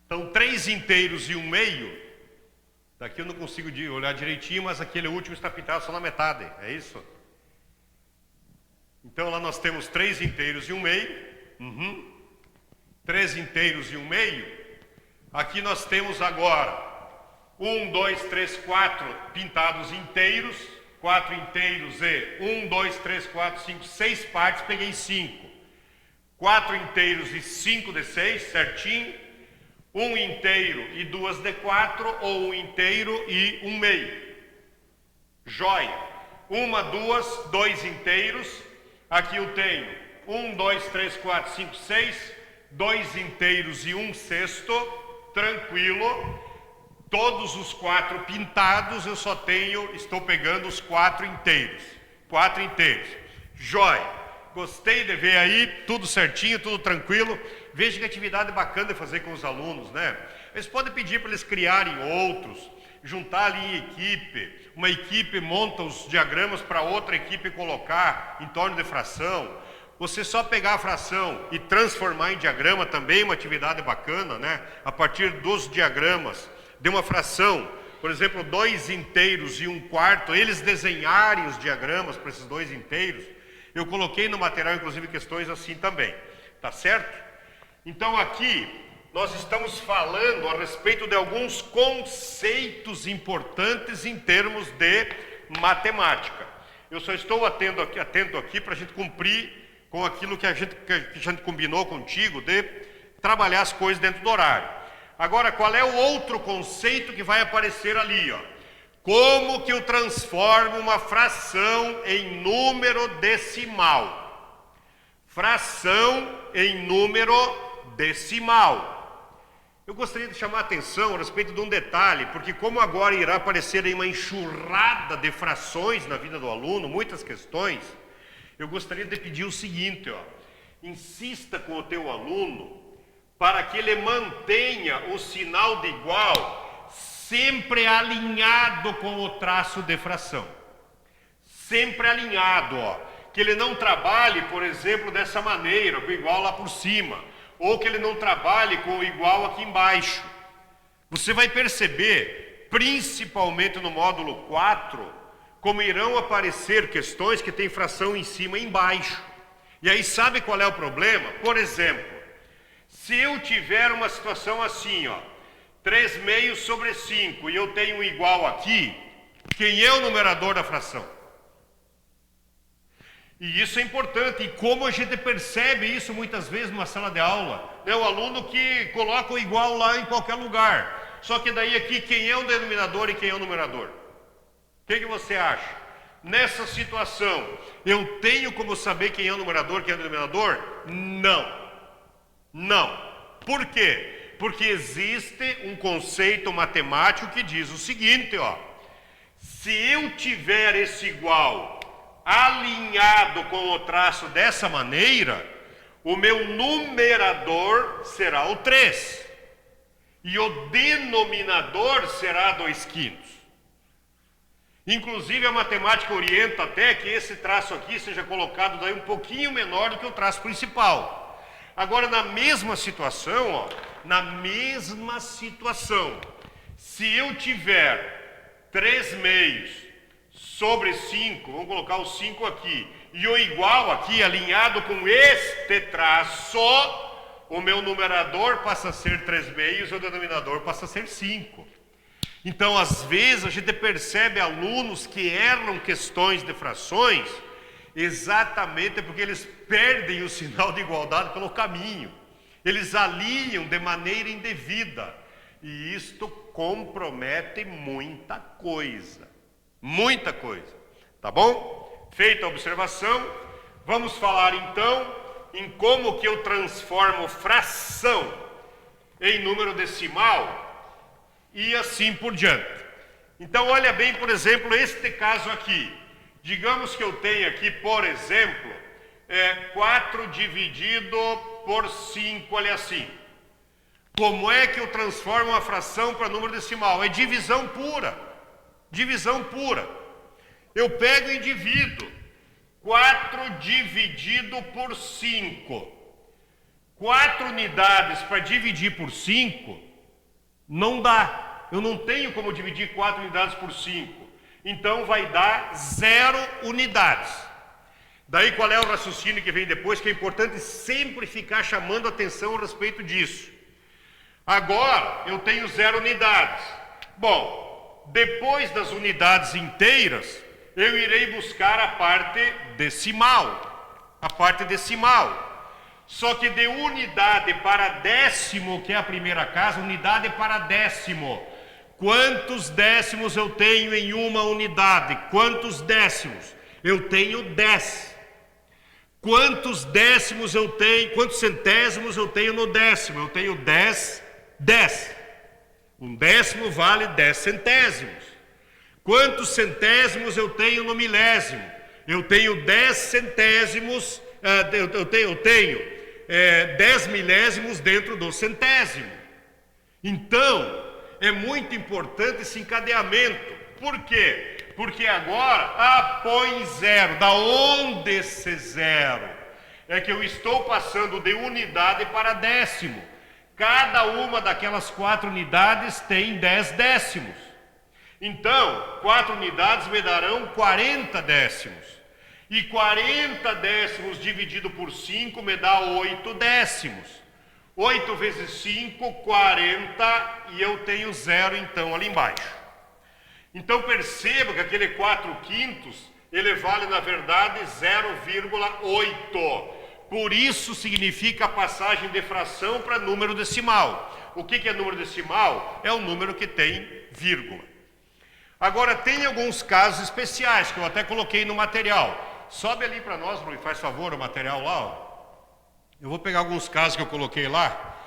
Então, 3 inteiros e 1/2. Daqui eu não consigo olhar direitinho, mas aquele último está pintado só na metade. É isso? Então, lá nós temos 3 inteiros e 1/2. 3 inteiros e 1/2. Aqui nós temos agora 1, 2, 3, 4 pintados inteiros. 4 inteiros e 1, 2, 3, 4, 5, 6 partes. Peguei 5. 4 inteiros e 5 de 6, certinho. 1 inteiro e 2 de 4, ou 1 inteiro e 1/2. Joia. 1, 2, 2 inteiros. Aqui eu tenho 1, 2, 3, 4, 5, 6. 2 inteiros e 1/6. Tranquilo. Todos os 4 pintados, eu só estou pegando os 4 inteiros. 4 inteiros. Joia. Gostei de ver aí, tudo certinho, tudo tranquilo. Veja que atividade bacana de fazer com os alunos, né? Eles podem pedir para eles criarem outros, juntar ali em equipe. Uma equipe monta os diagramas para outra equipe colocar em torno de fração. Você só pegar a fração e transformar em diagrama também é uma atividade bacana, né? A partir dos diagramas de uma fração, por exemplo, 2 inteiros e 1/4, eles desenharem os diagramas para esses 2 inteiros. Eu coloquei no material, inclusive, questões assim também, tá certo? Então aqui, nós estamos falando a respeito de alguns conceitos importantes em termos de matemática. Eu só estou atento aqui para a gente cumprir com aquilo que a gente combinou contigo, de trabalhar as coisas dentro do horário. Agora, qual é o outro conceito que vai aparecer ali, ó? Como que eu transformo uma fração em número decimal? Fração em número decimal. Eu gostaria de chamar a atenção a respeito de um detalhe, porque como agora irá aparecer aí uma enxurrada de frações na vida do aluno, muitas questões, eu gostaria de pedir o seguinte, ó. Insista com o teu aluno para que ele mantenha o sinal de igual sempre alinhado com o traço de fração. Sempre alinhado, ó. Que ele não trabalhe, por exemplo, dessa maneira, com o igual lá por cima. Ou que ele não trabalhe com o igual aqui embaixo. Você vai perceber, principalmente no módulo 4, como irão aparecer questões que tem fração em cima e embaixo. E aí sabe qual é o problema? Por exemplo, se eu tiver uma situação assim, ó. 3/2 sobre 5, e eu tenho um igual aqui, quem é o numerador da fração? E isso é importante, e como a gente percebe isso muitas vezes numa sala de aula, né? O aluno que coloca o igual lá em qualquer lugar, só que daí aqui quem é o denominador e quem é o numerador? O que você acha? Nessa situação, eu tenho como saber quem é o numerador e quem é o denominador? Não. Não. Por quê? Porque existe um conceito matemático que diz o seguinte, ó. Se eu tiver esse igual alinhado com o traço dessa maneira, o meu numerador será o 3. E o denominador será 2/5. Inclusive a matemática orienta até que esse traço aqui seja colocado daí um pouquinho menor do que o traço principal. Agora, na mesma situação, ó, se eu tiver 3/2 sobre 5, vamos colocar o 5 aqui, e o igual aqui alinhado com este traço, o meu numerador passa a ser 3/2 e o denominador passa a ser 5. Então, às vezes, a gente percebe alunos que erram questões de frações exatamente porque eles perdem o sinal de igualdade pelo caminho. Eles alinham de maneira indevida. E isto compromete muita coisa. Muita coisa. Tá bom? Feita a observação, vamos falar então em como que eu transformo fração em número decimal e assim por diante. Então olha bem, por exemplo, este caso aqui, Digamos que eu tenho aqui, por exemplo, 4 dividido por 5, olha assim. Como é que eu transformo uma fração para número decimal? É divisão pura. Divisão pura. Eu pego e divido. 4 dividido por 5. 4 unidades para dividir por 5 não dá. Eu não tenho como dividir 4 unidades por 5. Então vai dar 0 unidades. Daí qual é o raciocínio que vem depois, que é importante sempre ficar chamando atenção a respeito disso. Agora eu tenho 0 unidades. Bom, depois das unidades inteiras, eu irei buscar a parte decimal. A parte decimal. Só que de unidade para décimo, que é a primeira casa, unidade para décimo. Quantos décimos eu tenho em uma unidade? Quantos décimos? Eu tenho 10. Quantos décimos eu tenho? Quantos centésimos eu tenho no décimo? Eu tenho 10. 10. Um décimo vale 10 centésimos. Quantos centésimos eu tenho no milésimo? Eu tenho 10 centésimos, eu tenho 10 milésimos dentro do centésimo. Então, é muito importante esse encadeamento. Por quê? Porque agora, põe 0. Da onde esse 0? É que eu estou passando de unidade para décimo. Cada uma daquelas 4 unidades tem 10 décimos. Então, 4 unidades me darão 40 décimos. E 40 décimos dividido por 5 me dá 8 décimos. 8 vezes 5, 40, e eu tenho 0 então ali embaixo. Então perceba que aquele 4/5, ele vale na verdade 0,8. Por isso significa a passagem de fração para número decimal. O que é número decimal? É o número que tem vírgula. Agora tem alguns casos especiais que eu até coloquei no material. Sobe ali para nós, Rui, faz favor, o material lá. Ó. Eu vou pegar alguns casos que eu coloquei lá.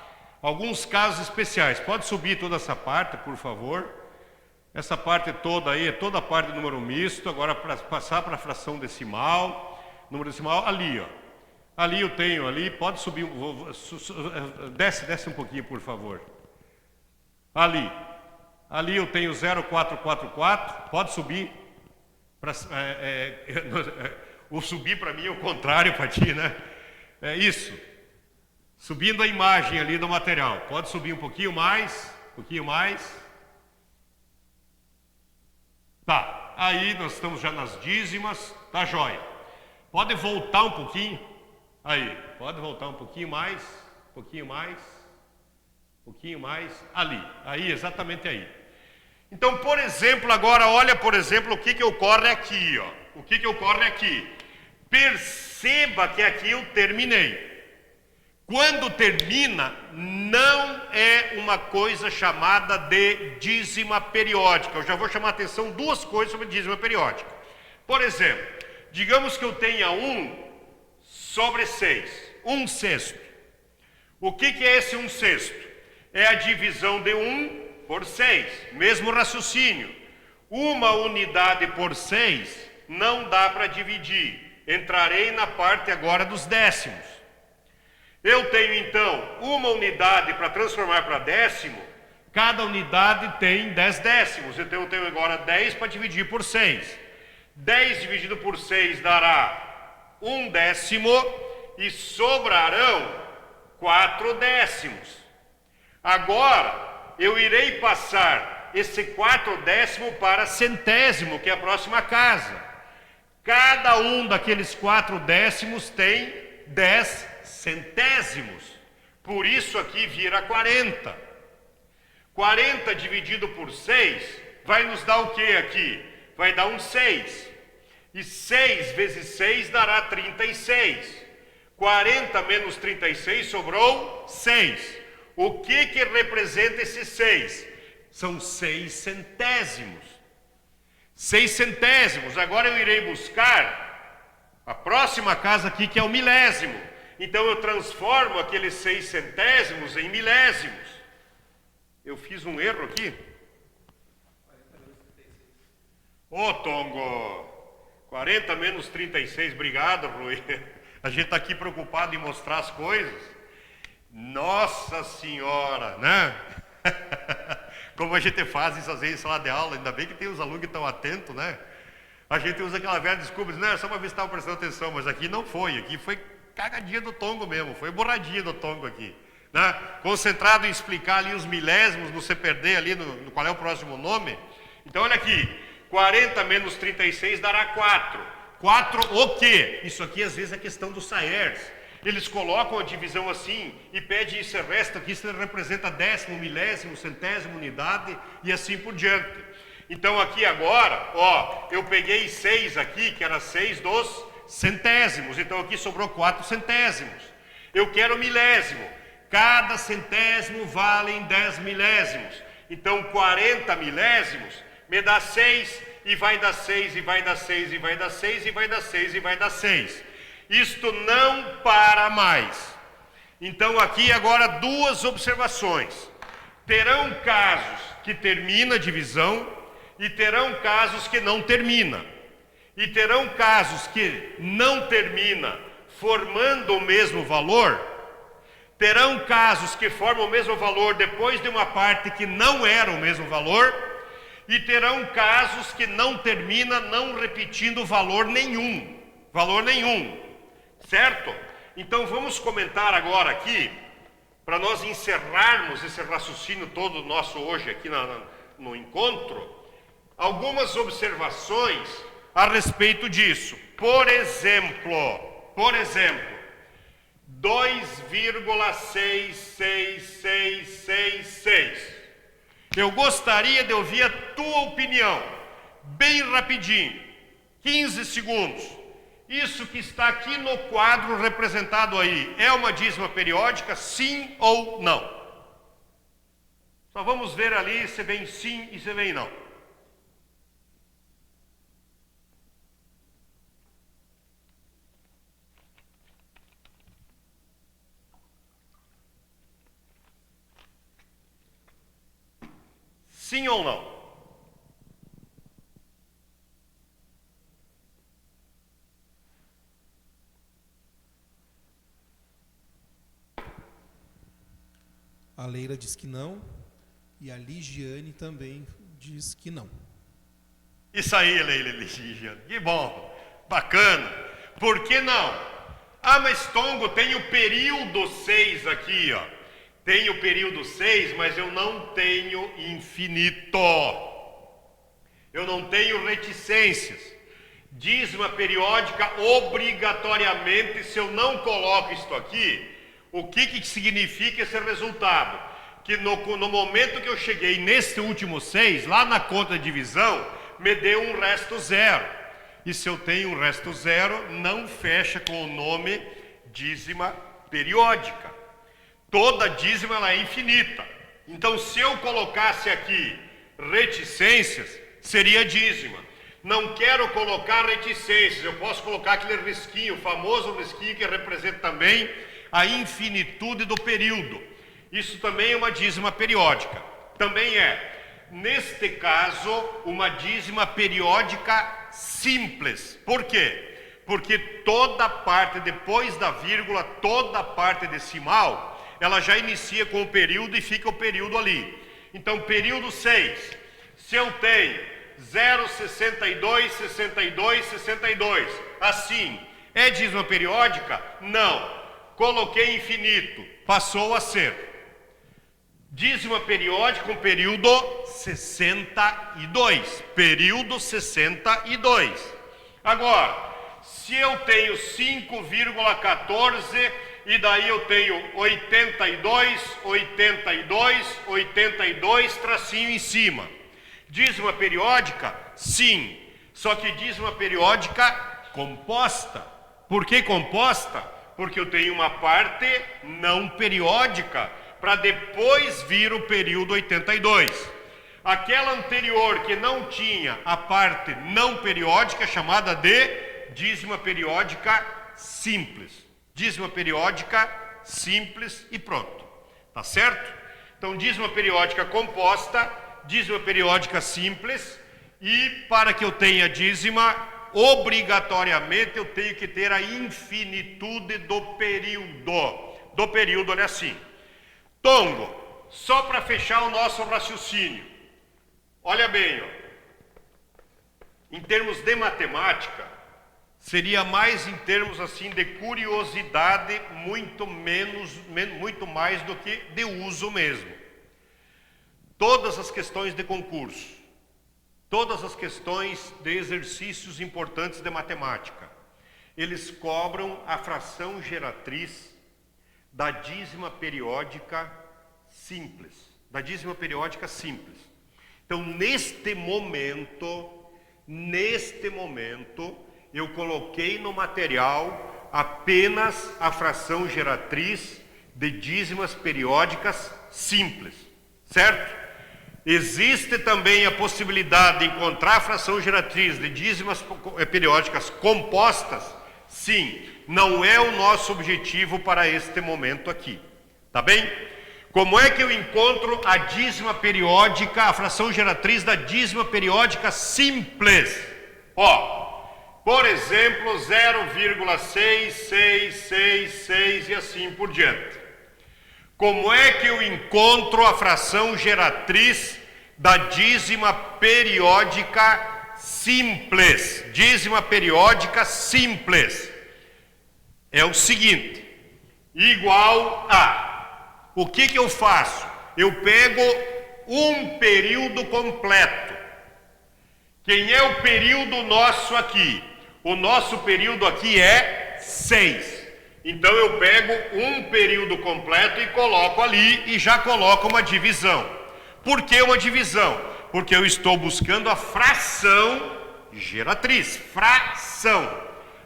Alguns casos especiais. Pode subir toda essa parte, por favor. Essa parte toda aí é toda a parte do número misto. Agora, para passar para a fração decimal. Número decimal, ali, ó. Ali eu tenho, ali, pode subir. Desce um pouquinho, por favor. Ali. Ali eu tenho 0,444. Pode subir. O subir para mim é o contrário para ti, né? É isso. Subindo a imagem ali do material. Pode subir um pouquinho mais. Um pouquinho mais. Tá. Aí nós estamos já nas dízimas. Tá jóia. Pode voltar um pouquinho. Aí. Pode voltar um pouquinho mais. Um pouquinho mais. Um pouquinho mais. Ali. Aí, exatamente aí. Então, por exemplo, agora olha, por exemplo, o que ocorre aqui, ó. O que ocorre aqui? Perceba que aqui eu terminei. Quando termina, não é uma coisa chamada de dízima periódica. Eu já vou chamar a atenção duas coisas sobre dízima periódica. Por exemplo, digamos que eu tenha 1/6, 1/6. O que é esse 1/6? É a divisão de 1 por 6, mesmo raciocínio. Uma unidade por 6 não dá para dividir. Entrarei na parte agora dos décimos. Eu tenho então uma unidade para transformar para décimo. Cada unidade tem 10 décimos. Então eu tenho agora 10 para dividir por 6. 10 dividido por 6 dará 1 décimo e sobrarão 4 décimos. Agora eu irei passar esse 4 décimo para centésimo, que é a próxima casa. Cada um daqueles 4 décimos tem 10 centésimos. Por isso aqui vira 40. 40 dividido por 6 vai nos dar o que aqui? Vai dar 6. E 6 vezes 6 dará 36. 40 menos 36 sobrou 6. O que representa esse 6? São 6 centésimos. 6 centésimos. Agora eu irei buscar a próxima casa aqui, que é o milésimo. Então eu transformo aqueles 6 centésimos em milésimos. Eu fiz um erro aqui? Ô, Tongo! 40 menos 36, obrigado, Rui. A gente está aqui preocupado em mostrar as coisas. Nossa Senhora, né? Como a gente faz isso às vezes em sala de aula, ainda bem que tem os alunos que estão atentos, né? A gente usa aquela velha desculpa, não, é só uma vez que estava prestando atenção, mas aqui não foi, aqui foi cagadinha do tongo mesmo, foi borradinha do tongo aqui. Né? Concentrado em explicar ali os milésimos, não se perder ali no qual é o próximo nome. Então olha aqui, 40 menos 36 dará 4. 4 o quê? Isso aqui às vezes é questão dos Sayers. Eles colocam a divisão assim e pedem isso resto aqui, isso representa décimo, milésimo, centésimo, unidade e assim por diante. Então aqui agora, ó, eu peguei 6 aqui, que era 6 dos centésimos, então aqui sobrou 4 centésimos. Eu quero milésimo, cada centésimo vale em 10 milésimos. Então 40 milésimos me dá 6, e vai dar 6, e vai dar 6, e vai dar 6, e vai dar 6, e vai dar 6. Isto não para mais. Então aqui agora duas observações. Terão casos que termina a divisão e terão casos que não termina. E terão casos que não termina formando o mesmo valor. Terão casos que formam o mesmo valor depois de uma parte que não era o mesmo valor. E terão casos que não termina não repetindo valor nenhum. Valor nenhum. Certo? Então vamos comentar agora aqui, para nós encerrarmos esse raciocínio todo nosso hoje aqui no encontro, algumas observações a respeito disso. Por exemplo, 2,66666. Eu gostaria de ouvir a tua opinião, bem rapidinho, 15 segundos. Isso que está aqui no quadro representado aí, é uma dízima periódica, sim ou não? Só vamos ver ali se vem sim e se vem não. Sim ou não? A Leila diz que não e a Ligiane também diz que não. Isso aí, Leila e Ligiane, que bom, bacana. Por que não? Ah, mas Tongo, tem o período 6 aqui, ó. Tem o período 6, mas eu não tenho infinito. Eu não tenho reticências. Dízima periódica, obrigatoriamente, se eu não coloco isto aqui, o que significa esse resultado? Que no momento que eu cheguei nesse último 6, lá na conta de divisão, me deu um resto 0. E se eu tenho um resto 0, não fecha com o nome dízima periódica. Toda dízima ela é infinita. Então, se eu colocasse aqui reticências, seria dízima. Não quero colocar reticências, eu posso colocar aquele risquinho, o famoso risquinho que representa também a infinitude do período. Isso também é uma dízima periódica. Também é, neste caso, uma dízima periódica simples. Por quê? Porque toda parte, depois da vírgula, toda parte decimal, ela já inicia com o período e fica o período ali. Então, período 6, se eu tenho 0,62, 62, 62, assim, é dízima periódica? Não. Coloquei infinito, passou a ser dízima periódica com período 62. Período 62. Agora, se eu tenho 5,14 e daí eu tenho 82, 82, 82, tracinho em cima. Dízima periódica? Sim. Só que dízima periódica composta. Por que composta? Porque eu tenho uma parte não periódica para depois vir o período 82. Aquela anterior que não tinha a parte não periódica chamada de dízima periódica simples. Dízima periódica simples e pronto. Tá certo? Então, dízima periódica composta, dízima periódica simples, e para que eu tenha dízima, obrigatoriamente eu tenho que ter a infinitude do período. Do período, olha assim. Tongo, só para fechar o nosso raciocínio. Olha bem, ó. Em termos de matemática, seria mais em termos assim de curiosidade, muito mais do que de uso mesmo. Todas as questões de concurso, todas as questões de exercícios importantes de matemática, eles cobram a fração geratriz da dízima periódica simples. Da dízima periódica simples. Então, neste momento, eu coloquei no material apenas a fração geratriz de dízimas periódicas simples, certo? Existe também a possibilidade de encontrar a fração geratriz de dízimas periódicas compostas? Sim, não é o nosso objetivo para este momento aqui, tá bem? Como é que eu encontro a dízima periódica, a fração geratriz da dízima periódica simples? Ó, por exemplo, 0,6666 e assim por diante. Como é que eu encontro a fração geratriz da dízima periódica simples? Dízima periódica simples. É o seguinte, igual a... O que eu faço? Eu pego um período completo. Quem é o período nosso aqui? O nosso período aqui é 6. Então eu pego um período completo e coloco ali e já coloco uma divisão. Por que uma divisão? Porque eu estou buscando a fração geratriz. Fração.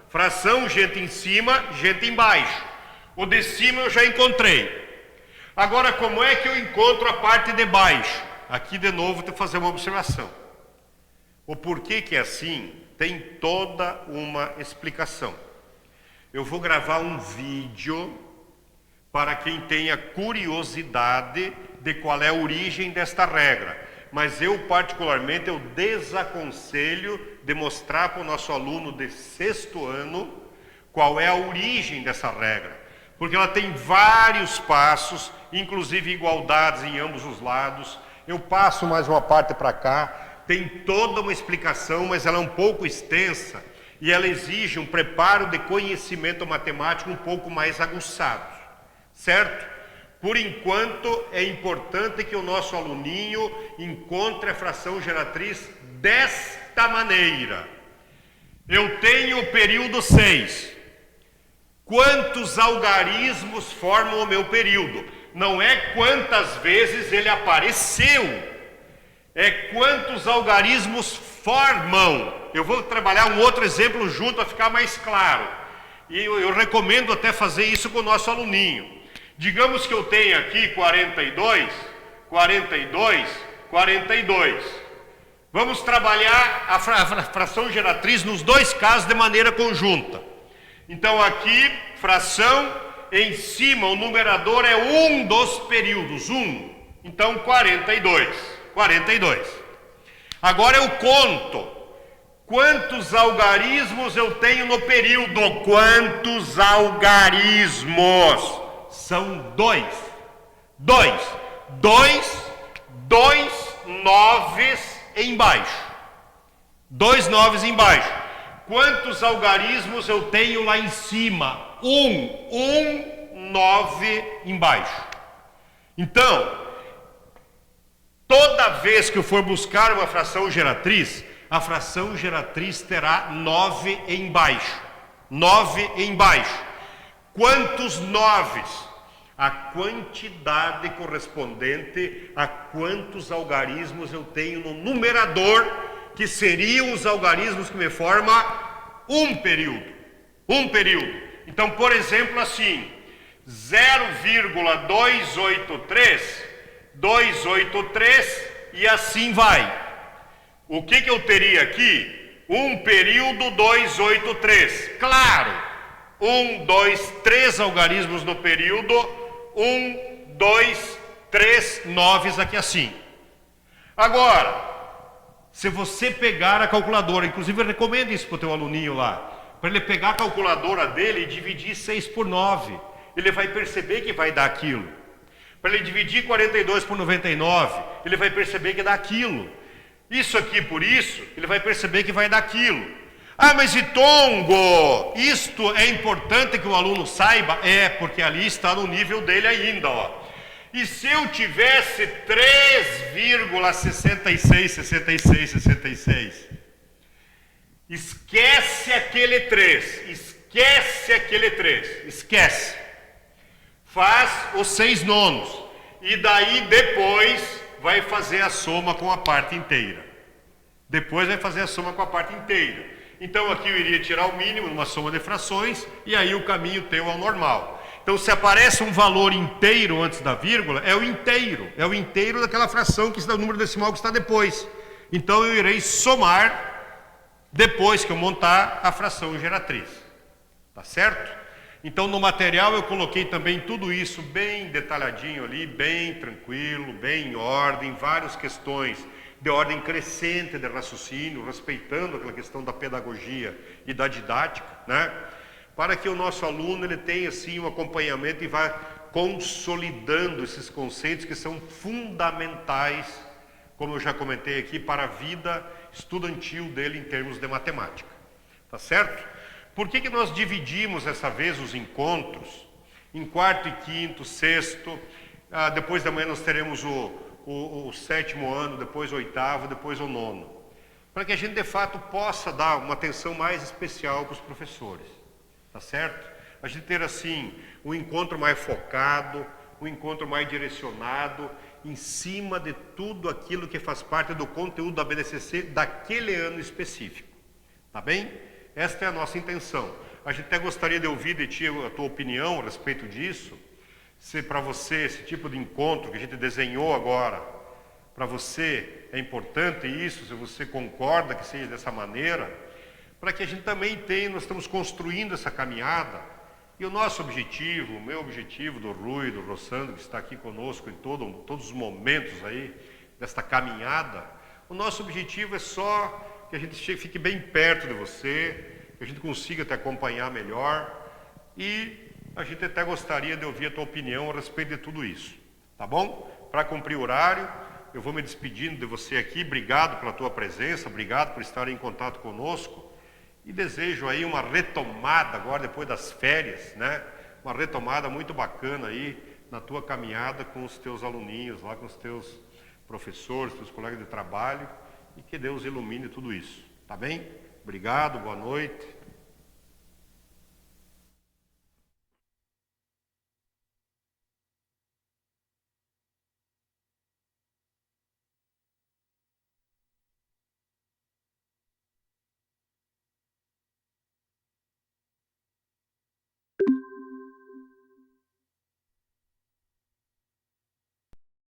Fração, gente em cima, gente embaixo. O de cima eu já encontrei. Agora, como é que eu encontro a parte de baixo? Aqui de novo vou fazer uma observação. O porquê que é assim tem toda uma explicação. Eu vou gravar um vídeo para quem tenha curiosidade de qual é a origem desta regra. Mas eu, particularmente, eu desaconselho de mostrar para o nosso aluno de 6º ano qual é a origem dessa regra. Porque ela tem vários passos, inclusive igualdades em ambos os lados. Eu passo mais uma parte para cá, tem toda uma explicação, mas ela é um pouco extensa. E ela exige um preparo de conhecimento matemático um pouco mais aguçado, certo? Por enquanto, é importante que o nosso aluninho encontre a fração geratriz desta maneira. Eu tenho o período 6. Quantos algarismos formam o meu período? Não é quantas vezes ele apareceu, é quantos algarismos formam. Eu vou trabalhar um outro exemplo junto para ficar mais claro. E eu recomendo até fazer isso com o nosso aluninho. Digamos que eu tenho aqui 42, 42, 42. Vamos trabalhar a fração geratriz nos dois casos de maneira conjunta. Então aqui, fração, em cima o numerador é um dos períodos, 1. Então 42, 42. Agora eu conto. Quantos algarismos eu tenho no período? Quantos algarismos? São 2. 2 noves embaixo. 2 noves embaixo. Quantos algarismos eu tenho lá em cima? 1 9 embaixo. Então, toda vez que eu for buscar uma fração geratriz, a fração geratriz terá 9 embaixo. 9 embaixo. Quantos noves? A quantidade correspondente a quantos algarismos eu tenho no numerador, que seriam os algarismos que me formam um período. Um período. Então, por exemplo, assim, 0,283, 283 e assim vai. O que eu teria aqui? Um período 283. Claro, 1, 2, 3 algarismos no período, 1, 2, 3 noves aqui assim. Agora, Se você pegar a calculadora, inclusive eu recomendo isso para o teu aluninho lá, para ele pegar a calculadora dele e dividir 6 por 9, ele vai perceber que vai dar aquilo. Para ele dividir 42 por 99, ele vai perceber que dá aquilo. Isso aqui por isso, ele vai perceber que vai dar aquilo. Ah, mas e Tongo? Isto é importante que o aluno saiba? É, porque ali está no nível dele ainda, ó. E se eu tivesse 3,66, esquece aquele 3, esquece. Faz os 6 nonos, e daí depois vai fazer a soma com a parte inteira. Então aqui eu iria tirar o mínimo numa soma de frações, e aí o caminho teu ao normal. Então, se aparece um valor inteiro antes da vírgula, é o inteiro daquela fração que está o número decimal que está depois. Então, eu irei somar depois que eu montar a fração geratriz. Tá certo? Então, no material eu coloquei também tudo isso bem detalhadinho ali, bem tranquilo, bem em ordem, várias questões de ordem crescente de raciocínio, respeitando aquela questão da pedagogia e da didática, né? Para que o nosso aluno ele tenha assim um acompanhamento e vá consolidando esses conceitos que são fundamentais, como eu já comentei aqui, para a vida estudantil dele em termos de matemática. Tá certo? Por que nós dividimos essa vez os encontros em quarto e quinto, sexto, depois da manhã nós teremos o sétimo ano, depois o oitavo, depois o nono? Para que a gente de fato possa dar uma atenção mais especial para os professores. Tá certo? A gente ter assim um encontro mais focado, um encontro mais direcionado em cima de tudo aquilo que faz parte do conteúdo da BNCC daquele ano específico. Tá bem? Esta é a nossa intenção. A gente até gostaria de ouvir de ti a tua opinião a respeito disso. Se para você esse tipo de encontro que a gente desenhou agora, para você é importante isso, se você concorda que seja dessa maneira, para que a gente também tenha, nós estamos construindo essa caminhada, e o nosso objetivo, o meu objetivo, do Rui, do Rossandro, que está aqui conosco em todos os momentos aí, desta caminhada, o nosso objetivo é só que a gente fique bem perto de você, que a gente consiga te acompanhar melhor, e a gente até gostaria de ouvir a tua opinião a respeito de tudo isso, tá bom? Para cumprir o horário, eu vou me despedindo de você aqui, obrigado pela tua presença, obrigado por estar em contato conosco, e desejo aí uma retomada agora, depois das férias, né? Uma retomada muito bacana aí na tua caminhada com os teus aluninhos, lá com os teus professores, teus colegas de trabalho, e que Deus ilumine tudo isso, tá bem? Obrigado, boa noite.